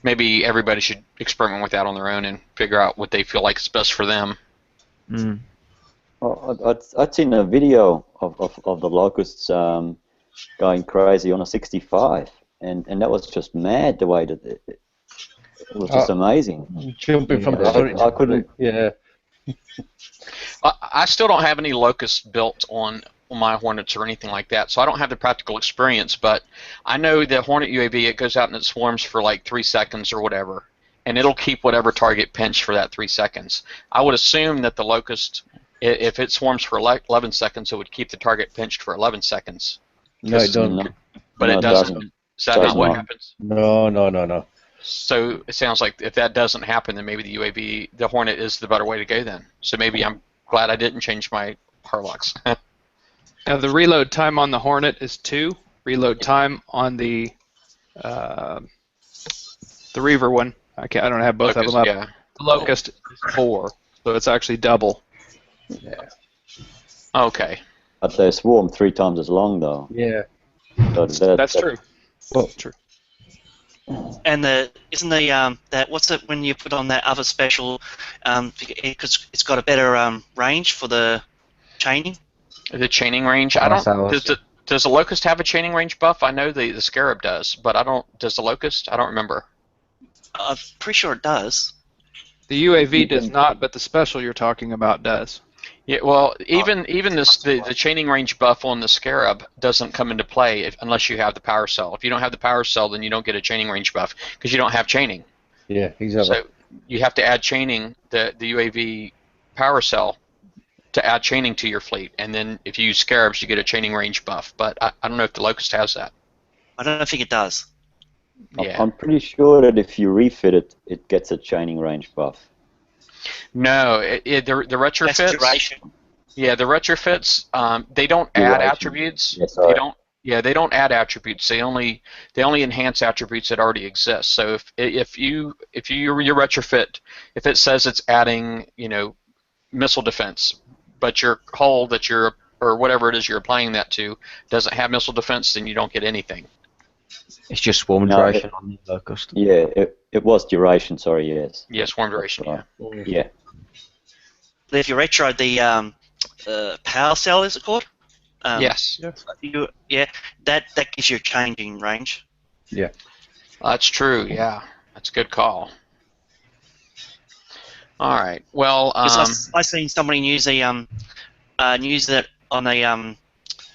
maybe everybody should experiment with that on their own and figure out what they feel like is best for them. Mm. Well, I'd seen a video of the Locusts going crazy on a 65, and that was just mad the way that it was just amazing. Jumping from the I couldn't. Yeah. I still don't have any Locusts built on my Hornets or anything like that, so I don't have the practical experience. But I know that Hornet UAV, it goes out and it swarms for like 3 seconds or whatever, and it'll keep whatever target pinched for that 3 seconds. I would assume that the Locust, if it swarms for 11 seconds, it would keep the target pinched for 11 seconds. No, it doesn't. But it doesn't. Is that not what happens? No. So it sounds like if that doesn't happen, then maybe the UAV, the Hornet, is the better way to go then. So maybe I'm glad I didn't change my Harlocks. Now the reload time on the Hornet is 2. Reload time on the Reaver one, I don't have both Locust, of them up. yeah. The Locust is 4, so it's actually double. Yeah. Okay. But they swarm 3 times as long, though. Yeah. So That's true. Well, True. And isn't that what's it when you put on that other special? Because it's got a better range for the chaining. The chaining range. I don't. Does the Locust have a chaining range buff? I know the Scarab does, but I don't. Does the Locust? I don't remember. I'm pretty sure it does. The UAV does not, but the special you're talking about does. Yeah, well, even the chaining range buff on the Scarab doesn't come into play unless you have the power cell. If you don't have the power cell, then you don't get a chaining range buff because you don't have chaining. Yeah, exactly. So you have to add chaining, the UAV power cell, to add chaining to your fleet, and then if you use Scarabs, you get a chaining range buff. But I don't know if the Locust has that. I don't think it does. Yeah. I'm pretty sure that if you refit it, it gets a chaining range buff. No, the retrofits. That's duration. Yeah, the retrofits. They don't add attributes. Yes, they don't. Yeah, they don't add attributes. They only enhance attributes that already exist. So if your retrofit, if it says it's adding missile defense, but your hull that or whatever it is you're applying that to doesn't have missile defense, then you don't get anything. It's just swarm duration on the Locust. Yeah, it was duration. Sorry, yes. Yeah, swarm duration. Yeah. Yeah. If you retro the power cell, is it called? Yes. That gives you a changing range. Yeah. That's true. Yeah, that's a good call. All right. Well, I seen somebody use that on a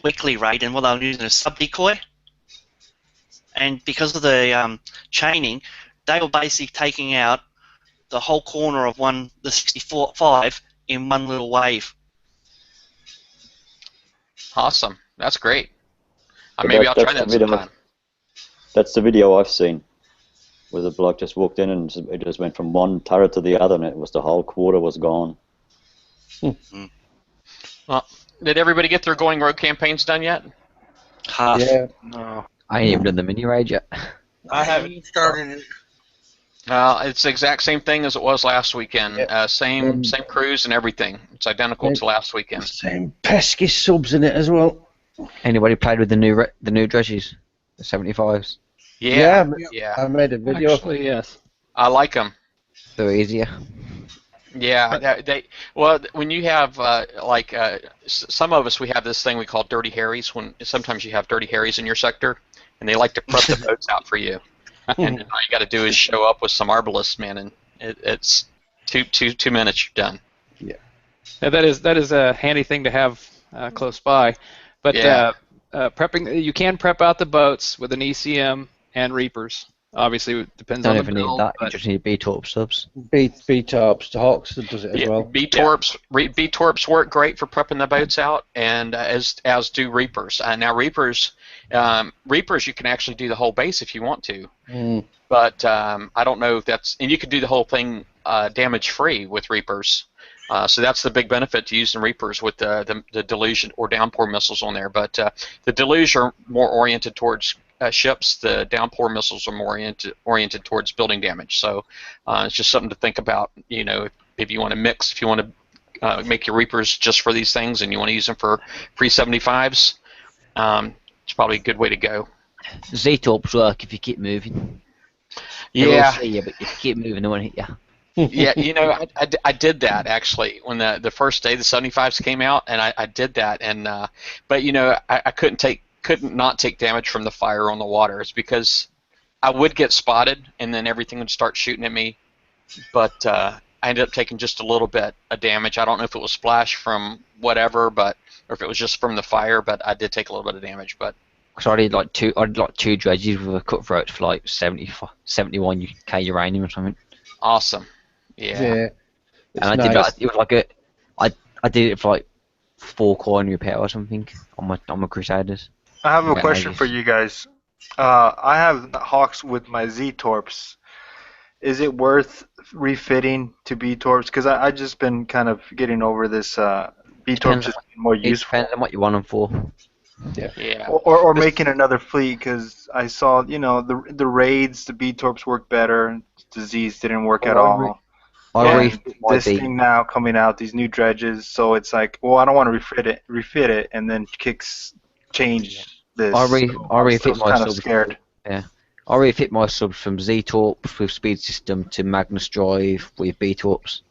weekly raid, and they were using a sub decoy, and because of the chaining, they were basically taking out the whole corner of the 64.5 in one little wave. Awesome. That's great. Maybe I'll try that sometime. That's the video I've seen, where the bloke just walked in and it just went from one turret to the other, and it was the whole quarter was gone. Well, did everybody get their Going Rogue campaigns done yet? Half. Yeah. No. I ain't even done the mini raid yet. I haven't started it. It's the exact same thing as it was last weekend. Same crews and everything. It's identical to last weekend. Same pesky subs in it as well. Anybody played with the new dredges, the 75s? Yeah. I made a video. Actually, yes. I like them. They're easier. Yeah, when you have some of us, we have this thing we call Dirty Harrys. When sometimes you have Dirty Harrys in your sector, and they like to prep the boats out for you. And all you got to do is show up with some arbalists, man, and it's 2 minutes, you're done. Yeah, that is a handy thing to have close by. But prepping, you can prep out the boats with an ECM and Reapers. Obviously, it depends on the build. Don't even need that. You just need B-Torp subs. B-Torps, the Hawks does it as well. B-Torps work great for prepping the boats out, and as do Reapers. Now Reapers you can actually do the whole base if you want to, but I don't know if that's, and you could do the whole thing damage free with Reapers. So that's the big benefit to using Reapers with the Deluge or Downpour missiles on there. But the Deluge are more oriented towards ships. The Downpour missiles are more oriented towards building damage. So it's just something to think about. If you want to mix, if you want to make your Reapers just for these things, and you want to use them for pre-75s, it's probably a good way to go. Z-Torps work if you keep moving. Yeah. They'll see you, but if you keep moving, they won't hit you. Yeah, I did that actually when the first day the 75s came out, and I did that, and but I couldn't not take damage from the fire on the water. It's because I would get spotted, and then everything would start shooting at me. But I ended up taking just a little bit of damage. I don't know if it was splash from whatever, or if it was just from the fire, but I did take a little bit of damage. But Because I did like two dredges with a cutthroat for like 71k uranium or something. Awesome. Yeah. Yeah. And I did that. It was like I did it for like 4 coin repair or something on my Crusaders. I have a Yeah, question Aegis. for you guys. I have Hawks with my Z torps. Is it worth refitting to B torps? Because I just been kind of getting over this B torps just being more It useful. depends on what you want them for. Yeah. Or making another fleet, because I saw, the raids, the B torps work better, the Zs didn't work at all. I And refit my this B. thing now coming out, these new dredges, so it's like, well, I don't want to refit it, and then change this. I was refit my kind of subs. scared. Yeah. I refit my subs from Z torps with speed system to Magnus drive with B torps,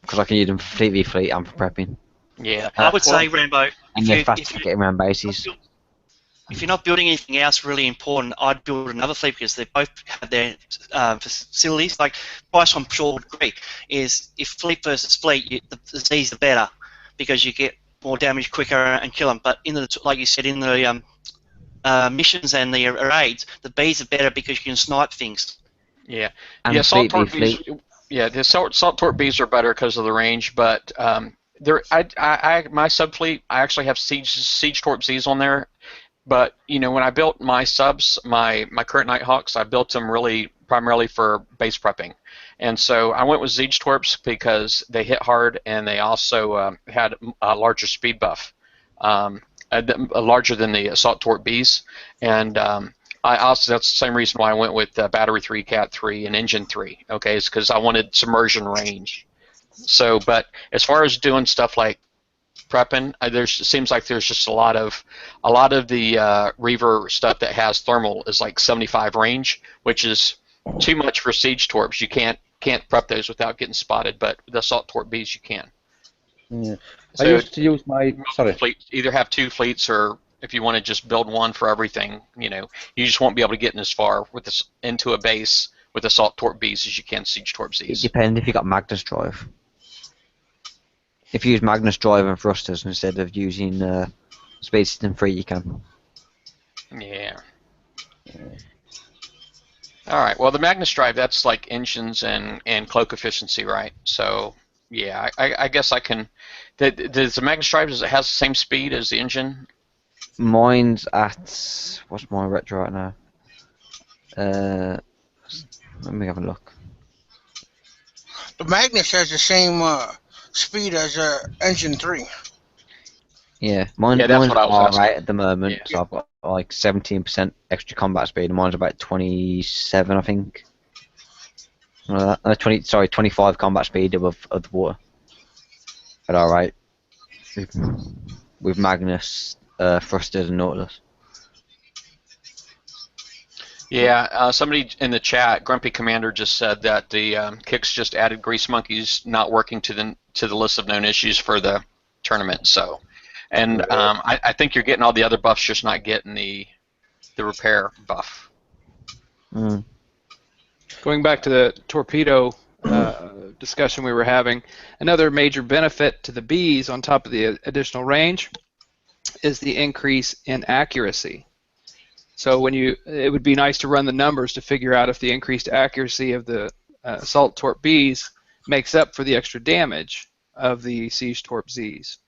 because I can use them for fleet and for prepping. Yeah. I would say, Rambo, And they're fast to get around bases. if you're not building anything else really important, I'd build another fleet because they both have their facilities. Like Bryce, I'm sure would agree, is if fleet versus fleet, the Z's the better because you get more damage quicker and kill them. But like you said, in the missions and the raids, the B's are better because you can snipe things. Yeah. And Yeah. Salt torp fleet. Bs. Yeah. The salt torp Bs are better because of the range, but my subfleet, I actually have siege torp Zs on there. But when I built my subs, my current Nighthawks, I built them really primarily for base prepping, and so I went with Siege Torps because they hit hard and they also had a larger speed buff, larger than the Assault Torp Bs, and that's the same reason why I went with Battery 3, Cat 3, and Engine 3. Okay, it's because I wanted submersion range. So, but as far as doing stuff like prepping, it seems like there's just a lot of the Reaver stuff that has thermal is like 75 range, which is too much for siege torps. You can't prep those without getting spotted, but the assault torp Bs you can. Yeah. So I used to use my either have 2 fleets, or if you want to just build one for everything, you just won't be able to get in as far with this into a base with assault torp Bs as you can siege torp Zs. It depends if you got Magnus drive. If you use Magnus drive and thrusters instead of using speed system 3, you can. Yeah. All right. Well, the Magnus drive, that's like engines and cloak efficiency, right? So, yeah, I guess I can. Does the Magnus drive, does it have the same speed as the engine? Mine's at, what's my retro right now? Let me have a look. The Magnus has the same speed as Engine 3. Yeah, mine's what I was asking. right at the moment, Yeah. so I've got like 17% extra combat speed, and mine's about 27, I think. 25 combat speed above the water. But alright. With Magnus, thrusters, and Nautilus. Yeah, somebody in the chat, Grumpy Commander, just said that the kicks just added Grease Monkeys not working to the list of known issues for the tournament. So, and I think you're getting all the other buffs, just not getting the repair buff. Mm. Going back to the torpedo discussion we were having, another major benefit to the Bs on top of the additional range is the increase in accuracy. So it would be nice to run the numbers to figure out if the increased accuracy of the Assault Torp Bs makes up for the extra damage of the Siege Torp Zs.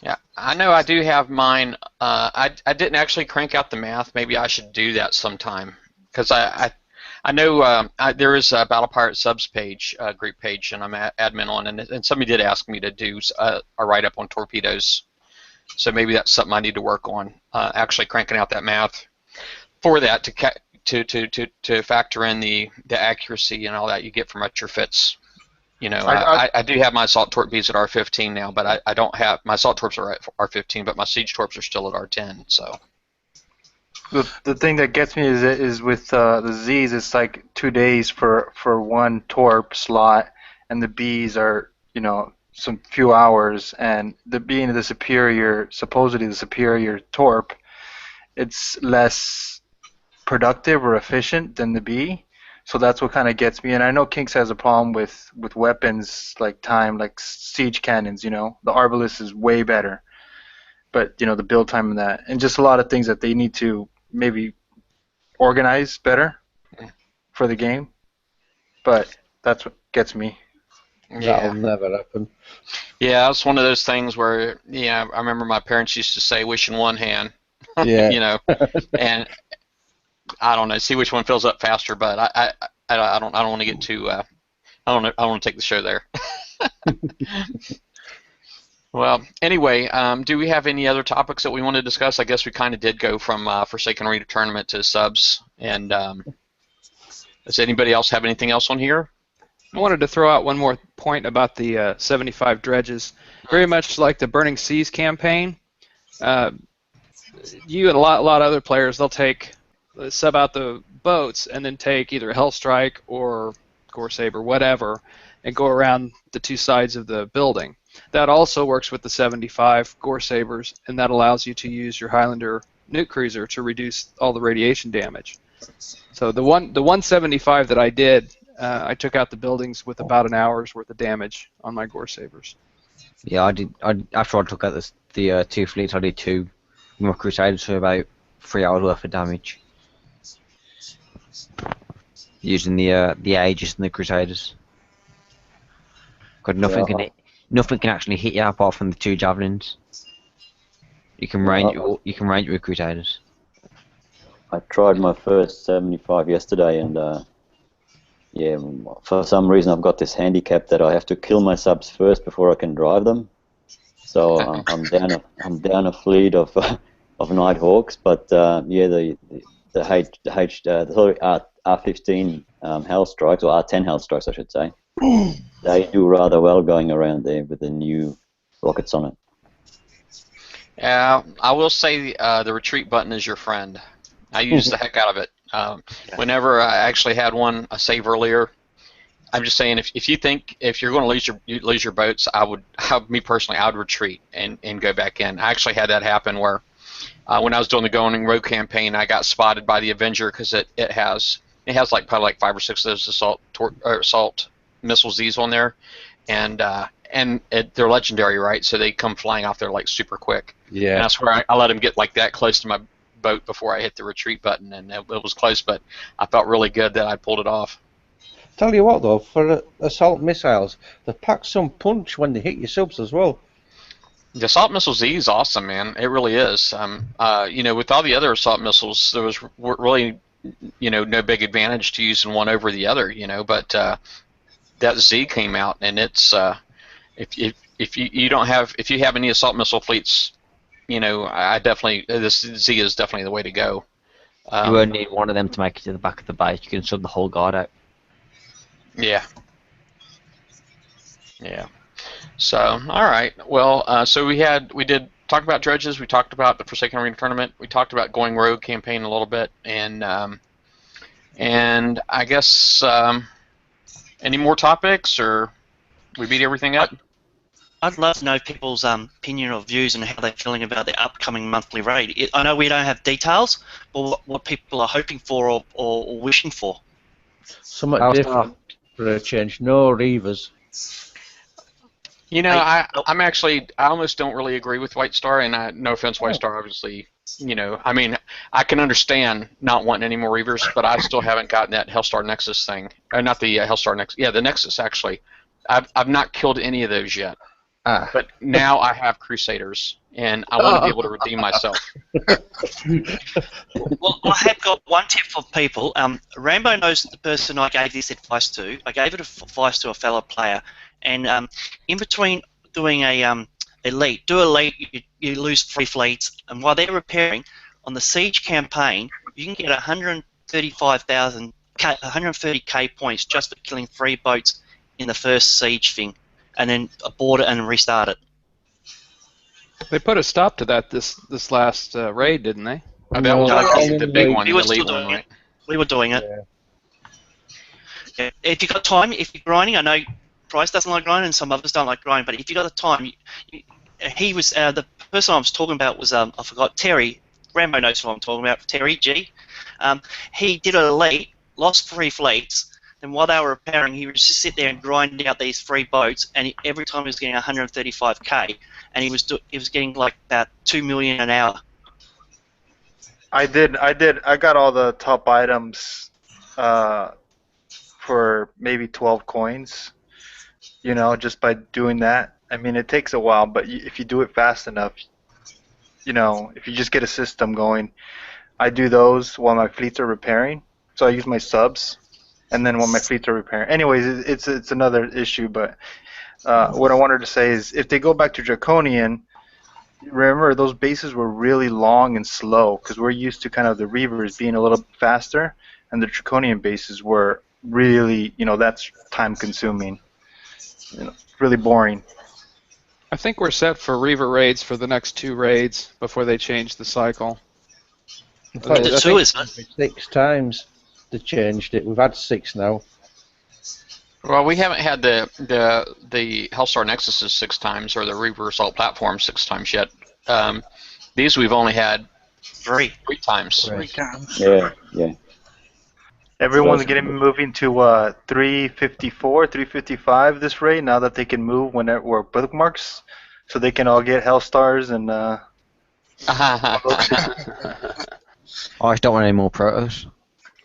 Yeah, I know I do have mine. I didn't actually crank out the math. Maybe I should do that sometime, because I know there is a Battle Pirate Subs page, group page, and I'm admin on, and somebody did ask me to do a write-up on torpedoes. So maybe that's something I need to work on, actually cranking out that math for that to factor in the accuracy and all that you get from retrofits. I do have my assault torp Bs at R15 now, but I don't have my assault torps are at R15, but my siege torps are still at R10. So the thing that gets me is with the Zs, it's like 2 days for one torp slot, and the Bs are some few hours, and being supposedly the superior torp, it's less productive or efficient than the B. So that's what kind of gets me. And I know Kinks has a problem with weapons like time, like siege cannons. The Arbalest is way better, but the build time and that, and just a lot of things that they need to maybe organize better for the game. But that's what gets me. That'll never happen. Yeah, it's one of those things where, I remember my parents used to say, "Wish in one hand," Yeah. And I don't know, see which one fills up faster. But I don't want to get too. I don't want to take the show there. Well, anyway, do we have any other topics that we want to discuss? I guess we kind of did go from Forsaken Arena Tournament to subs. And does anybody else have anything else on here? I wanted to throw out one more point about the 75 dredges. Very much like the Burning Seas campaign, you and a lot of other players, they'll sub out the boats and then take either Hellstrike or Goresaber, whatever, and go around the two sides of the building. That also works with the 75 Goresabers, and that allows you to use your Highlander nuke cruiser to reduce all the radiation damage. So the 175 that I did, I took out the buildings with about an hour's worth of damage on my Goresabers. Yeah, I did. After I took out the 2 fleets, I did 2 more Crusaders for about 3 hours worth of damage, using the Aegis and the Crusaders. Because nothing can actually hit you apart from the 2 javelins. You can range with Crusaders. I tried my first 75 yesterday, and for some reason I've got this handicap that I have to kill my subs first before I can drive them. So I'm down a fleet of Nighthawks, but the R15 Hellstrikes, or R10 Hellstrikes I should say, they do rather well going around there with the new rockets on it. I will say the retreat button is your friend. I use the heck out of it. Whenever I actually had one, I save earlier. I'm just saying, if you think if you're going to lose your boats, I would retreat and go back in. I actually had that happen where when I was doing the Going Rogue campaign, I got spotted by the Avenger because it has probably like 5 or 6 of those assault missile Z's on there, and they're legendary, right? So they come flying off there like super quick. Yeah. And I swear I let them get like that close to my boat before I hit the retreat button, and it was close, but I felt really good that I pulled it off. Tell you what though, for assault missiles, they pack some punch when they hit your subs as well. The assault missile Z is awesome, man. It really is. With all the other assault missiles, there was really, no big advantage to using one over the other, but that Z came out, and it's if you have any assault missile fleets, this Z is definitely the way to go. You only need one of them to make it to the back of the base. You can sub the whole guard out. Yeah. Yeah. So, all right. Well, so we did talk about dredges. We talked about the Forsaken Arena Tournament. We talked about Going Rogue campaign a little bit, and I guess any more topics, or we beat everything up? I'd love to know people's opinion or views and how they're feeling about the upcoming monthly raid. I know we don't have details, but what people are hoping for or wishing for. Somewhat different for a change. No Reavers. I almost don't really agree with White Star, and no offense, White Star, obviously. I can understand not wanting any more Reavers, but I still haven't gotten that Hellstar Nexus thing. Not the Hellstar Nexus. Yeah, the Nexus actually. I've not killed any of those yet. But now I have Crusaders, and I want to be able to redeem myself. Well, I have got one tip for people. Rambo knows the person I gave this advice to. I gave it advice to a fellow player, and in between doing a elite, you lose 3 fleets, and while they're repairing, on the siege campaign, you can get 130k points just for killing 3 boats in the first siege thing, and then abort it and restart it. They put a stop to that this last raid, didn't they? That was the big one. We were still doing it. We were doing it. Yeah. If you got time, if you're grinding, I know Price doesn't like grinding, and some others don't like grinding. But if you got the time, he was the person I was talking about was I forgot, Terry. Rambo knows what I'm talking about. Terry G. He did an elite lost 3 fleets. Then while they were repairing, he would just sit there and grind out these 3 boats, and every time he was getting 135k, and he was getting like about 2 million an hour. I got all the top items for maybe 12 coins, just by doing that. I mean, it takes a while, but if you do it fast enough, if you just get a system going, I do those while my fleets are repairing. So I use my subs, and then when my fleets are repairing. Anyways, it's another issue, but what I wanted to say is if they go back to Draconian, remember those bases were really long and slow because we're used to kind of the Reavers being a little faster, and the Draconian bases were really, that's time consuming, really boring. I think we're set for Reaver raids for the next 2 raids before they change the cycle. In fact, The I 2 think is 6 times they changed it. We've had 6 now. Well, we haven't had the Hellstar Nexuses 6 times or the Reaver Assault platform 6 times yet. These we've only had 3 times. 3 times. Yeah. Everyone's getting moving to 354, 355 this rate now that they can move when it were bookmarks, so they can all get Hellstars and. I just don't want any more protos.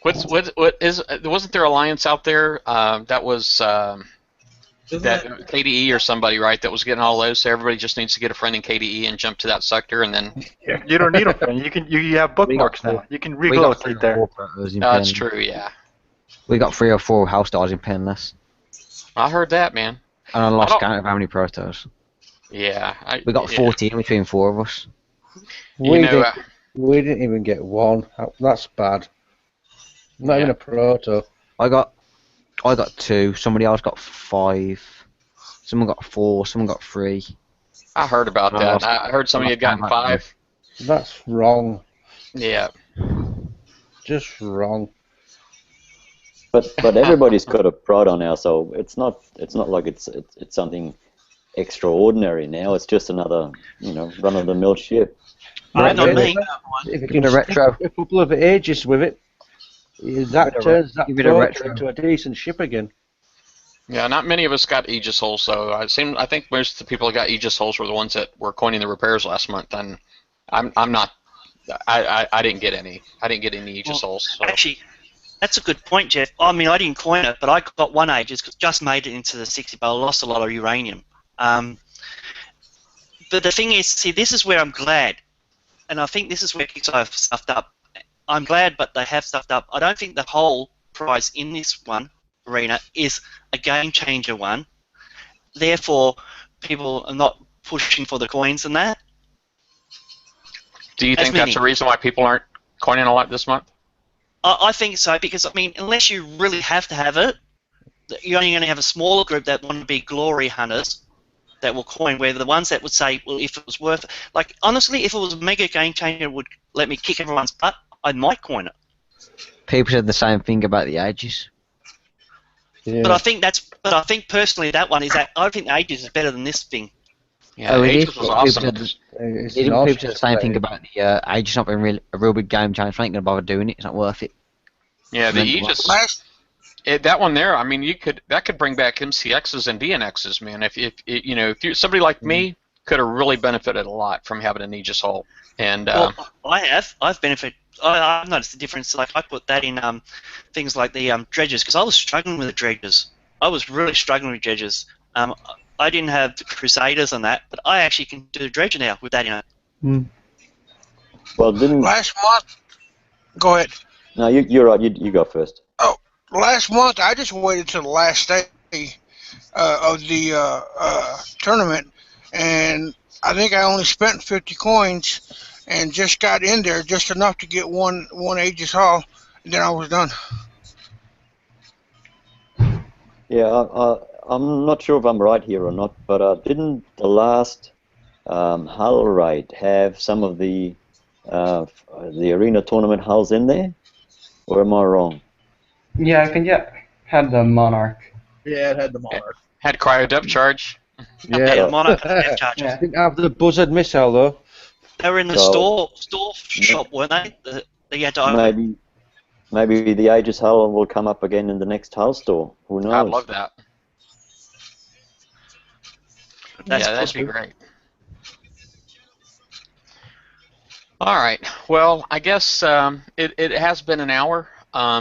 What is? Wasn't there Alliance out there that was that KDE or somebody, right? That was getting all those. So everybody just needs to get a friend in KDE and jump to that sector, and then. You don't need a friend. You have bookmarks now. You can relocate there. That's true. Yeah. We got 3 or 4 Hellstars in Penless. I heard that, man. And I lost count of how many protos. Yeah. We got 14 between 4 of us. We didn't even get 1. That's bad. Not even a proto. I got 2. Somebody else got 5. Someone got 4. Someone got 3. I heard about that. I heard somebody had gotten 5. That's wrong. Yeah. Just wrong. But everybody's got a proto now, so it's not like it's something extraordinary now. It's just another run-of-the-mill ship. Not me. If you can retro a couple of Aegis with it, that turns that proto into a decent ship again. Yeah, not many of us got Aegis holes, so I think most of the people that got Aegis holes were the ones that were coining the repairs last month, and I'm not. I didn't get any. I didn't get any Aegis holes. So. Actually, that's a good point, Jeff. I mean, I didn't coin it, but I got 1 Aegis, just made it into the 60, but I lost a lot of uranium. But the thing is, see, this is where I'm glad, and I think this is where Kickstarter have stuffed up. I'm glad, but they have stuffed up. I don't think the whole prize in this one arena is a game changer one. Therefore, people are not pushing for the coins and that. Do you think that's the reason why people aren't coining a lot this month? I think so, because, I mean, unless you really have to have it, you're only going to have a smaller group that want to be glory hunters that will coin, where the ones that would say, well, if it was worth it, like, honestly, if it was a mega game changer, it would let me kick everyone's butt, I might coin it. People said the same thing about the Aegis. Yeah. But I think personally that one is that I think the Aegis is better than this thing. Yeah, Aegis was awesome. People said the same thing about the Aegis not being a real big game changer. I ain't gonna bother doing it. It's not worth it. Yeah, the Aegis. That one there. I mean, that could bring back MCXs and DNXs, man. If somebody like me could have really benefited a lot from having an Aegis hull. And I've benefited. I've noticed the difference. Like I put that in things like the dredges, because I was struggling with the dredges. I was really struggling with dredges. I didn't have the Crusaders and that, but I actually can do the dredger now with that in it. Well, last month? Go ahead. No, you're right. You go first. Oh, last month I just waited till the last day of the tournament, and I think I only spent 50 coins, and just got in there just enough to get one Aegis hull, and then I was done. Yeah, I'm not sure if I'm right here or not, but didn't the last hull raid have some of the arena tournament hulls in there, or am I wrong? Yeah, I think had the Monarch. Yeah, it had the Monarch. Had cryo depth charge. Yeah, the Monarch had depth charge. I didn't have the buzzard missile though. They were in the store shop, weren't they? You had to open. Maybe the Aegis hull will come up again in the next hull store. Who knows? I'd love that. That's yeah, that'd be possible. great. All right. Well, I guess it has been an hour.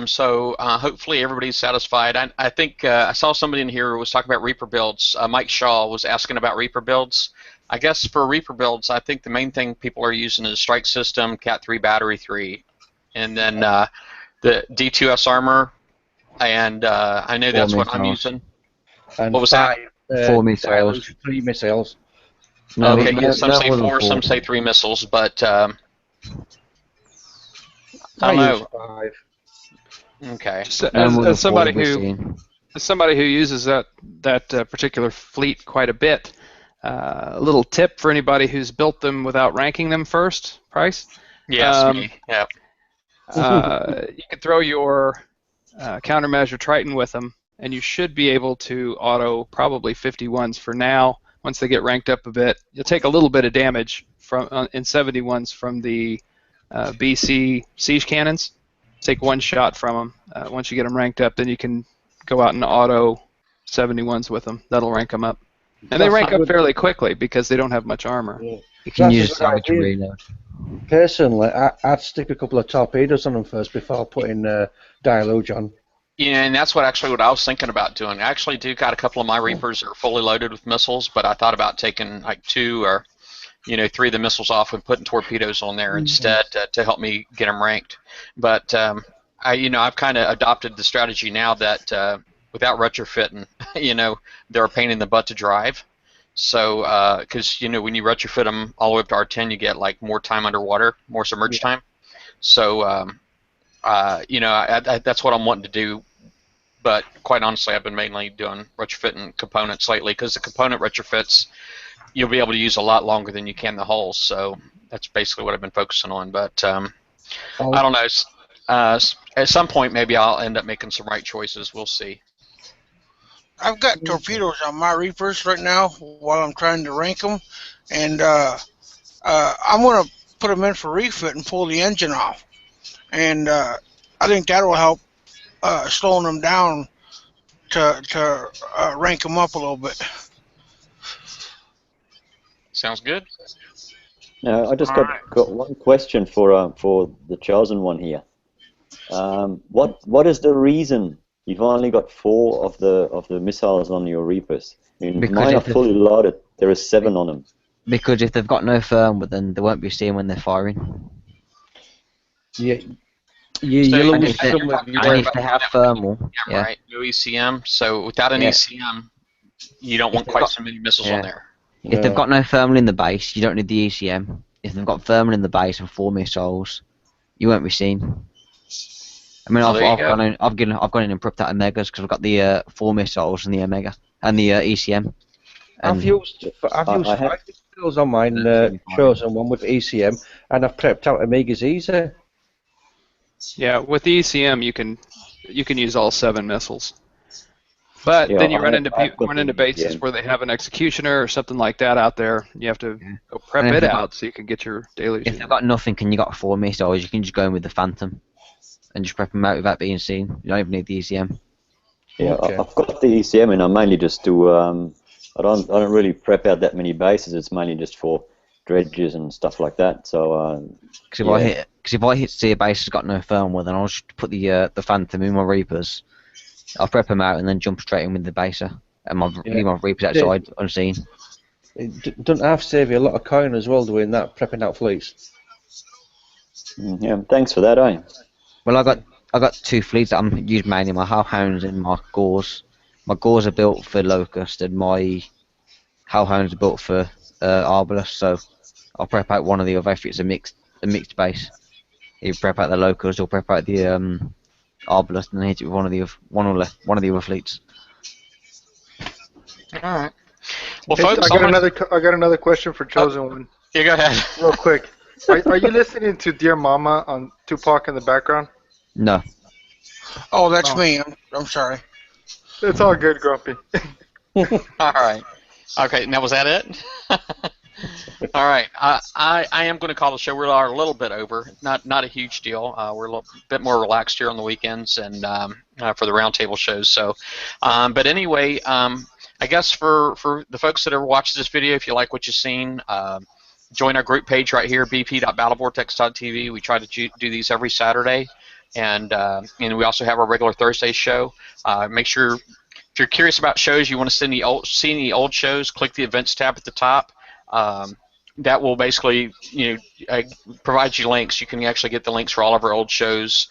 So hopefully everybody's satisfied. I think I saw somebody in here who was talking about Reaper builds. Mike Shaw was asking about Reaper builds. I guess for Reaper builds, I think the main thing people are using is Strike System, Cat 3 Battery 3, and then the D2S armor. And I know that's what I'm using. And what was that? 4 missiles. 3 missiles. No, Okay, no, yeah, some no say more than 4, some 4. say 3 missiles, but I don't use know. 5. Okay. Just No more than as somebody 4 we've who seen. as somebody who uses that particular fleet quite a bit, a little tip for anybody who's built them without ranking them first, Price. Yes, me. Yeah. You can throw your countermeasure Triton with them, and you should be able to auto probably 51s for now. Once they get ranked up a bit, you'll take a little bit of damage from in 71s from the BC siege cannons. Take 1 shot from them. Once you get them ranked up, then you can go out and auto 71s with them. That'll rank them up. And they rank up fairly quickly because they don't have much armor. Yeah. You can That's a use good salvage and idea. reload. Personally, I'd stick a couple of torpedoes on them first before putting Dialogue on. Yeah, and that's what I was thinking about doing. I actually do got a couple of my Reapers that are fully loaded with missiles, but I thought about taking like 2 or 3 of the missiles off and putting torpedoes on there instead to help me get them ranked. But I've kind of adopted the strategy now that without retrofitting, they're a pain in the butt to drive. So, because when you retrofit them all the way up to R10, you get like more time underwater, more submerged time. So, that's what I'm wanting to do. But quite honestly, I've been mainly doing retrofitting components lately because the component retrofits you'll be able to use a lot longer than you can the hulls. So that's basically what I've been focusing on. But I don't know. At some point, maybe I'll end up making some right choices. We'll see. I've got torpedoes on my Reapers right now while I'm trying to rank them, and I'm going to put them in for refit and pull the engine off. And I think that will help slowing them down to rank them up a little bit. Sounds good. Now, I just got one question for the chosen one here. What is the reason you've only got 4 of the missiles on your Reapers? I mean, mine are fully loaded. There is 7 on them. Because if they've got no firmware, then they won't be seen when they're firing. Yeah. So You'll And lose if they, some of and your if they have thermal, Yeah, right. No ECM. So without an Yeah. ECM, you don't If want they've quite got- so many missiles yeah. on there. if they've got no thermal in the base, you don't need the ECM. If they've got thermal in the base and 4 missiles, you won't be seen. I mean, Oh, there you I've go. gone in and prepped out Omegas because I've got the 4 missiles and the Omega and the ECM. I've used 5 missiles on mine, chosen one with ECM, and I've prepped out Omegas easy. Yeah, with the ECM you can use all 7 missiles. But then you run into bases where they have an executioner or something like that out there. You have to go prep And if it they've out so you can get your daily. If they've got nothing and you got 4 missiles, you can just go in with the Phantom and just prep them out without being seen. You don't even need the ECM. Yeah, I've got the ECM, and I mainly just do. I don't really prep out that many bases. It's mainly just for dredges and stuff like that. So. Because if I hit see a base has got no firmware, then I'll just put the Phantom in my Reapers. I'll prep them out and then jump straight in with the baser, and leave my Reapers outside unseen. It doesn't have to save you a lot of coin as well doing that, prepping out fleets. Yeah, thanks for that, eh? Well, I got 2 fleets that I'm using mainly, my Hellhounds and my Gores. My Gores are built for Locust, and my Hellhounds are built for Arbalest. So I'll prep out one of the other if it's a mixed base. You prep out the Locust or prep out the Arbalest and then hit it with one of the other fleets. All right. Well, Hey, folks, I got another question for Chosen One. Yeah, go ahead. Real quick. Are you listening to Dear Mama on Tupac in the background? No. Oh, that's me. I'm sorry. It's all good, Grumpy. All right. Okay. Now was that it? All right, I am going to call the show. We are a little bit over, not a huge deal. We're a little bit more relaxed here on the weekends and for the roundtable shows. So, but anyway, I guess for the folks that are watching this video, if you like what you've seen, join our group page right here, bp.battlevortex.tv. We try to do these every Saturday, and we also have our regular Thursday show. Make sure if you're curious about shows, you want to see any old shows, click the events tab at the top. That will basically, provide you links. You can actually get the links for all of our old shows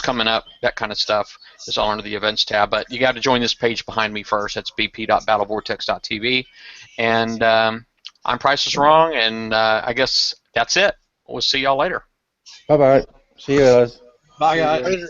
coming up, that kind of stuff. It's all under the events tab. But you got to join this page behind me first. That's bp.battlevortex.tv. And I'm Price is Wrong, and I guess that's it. We'll see y'all later. Bye bye. See you guys. Bye, guys. Later.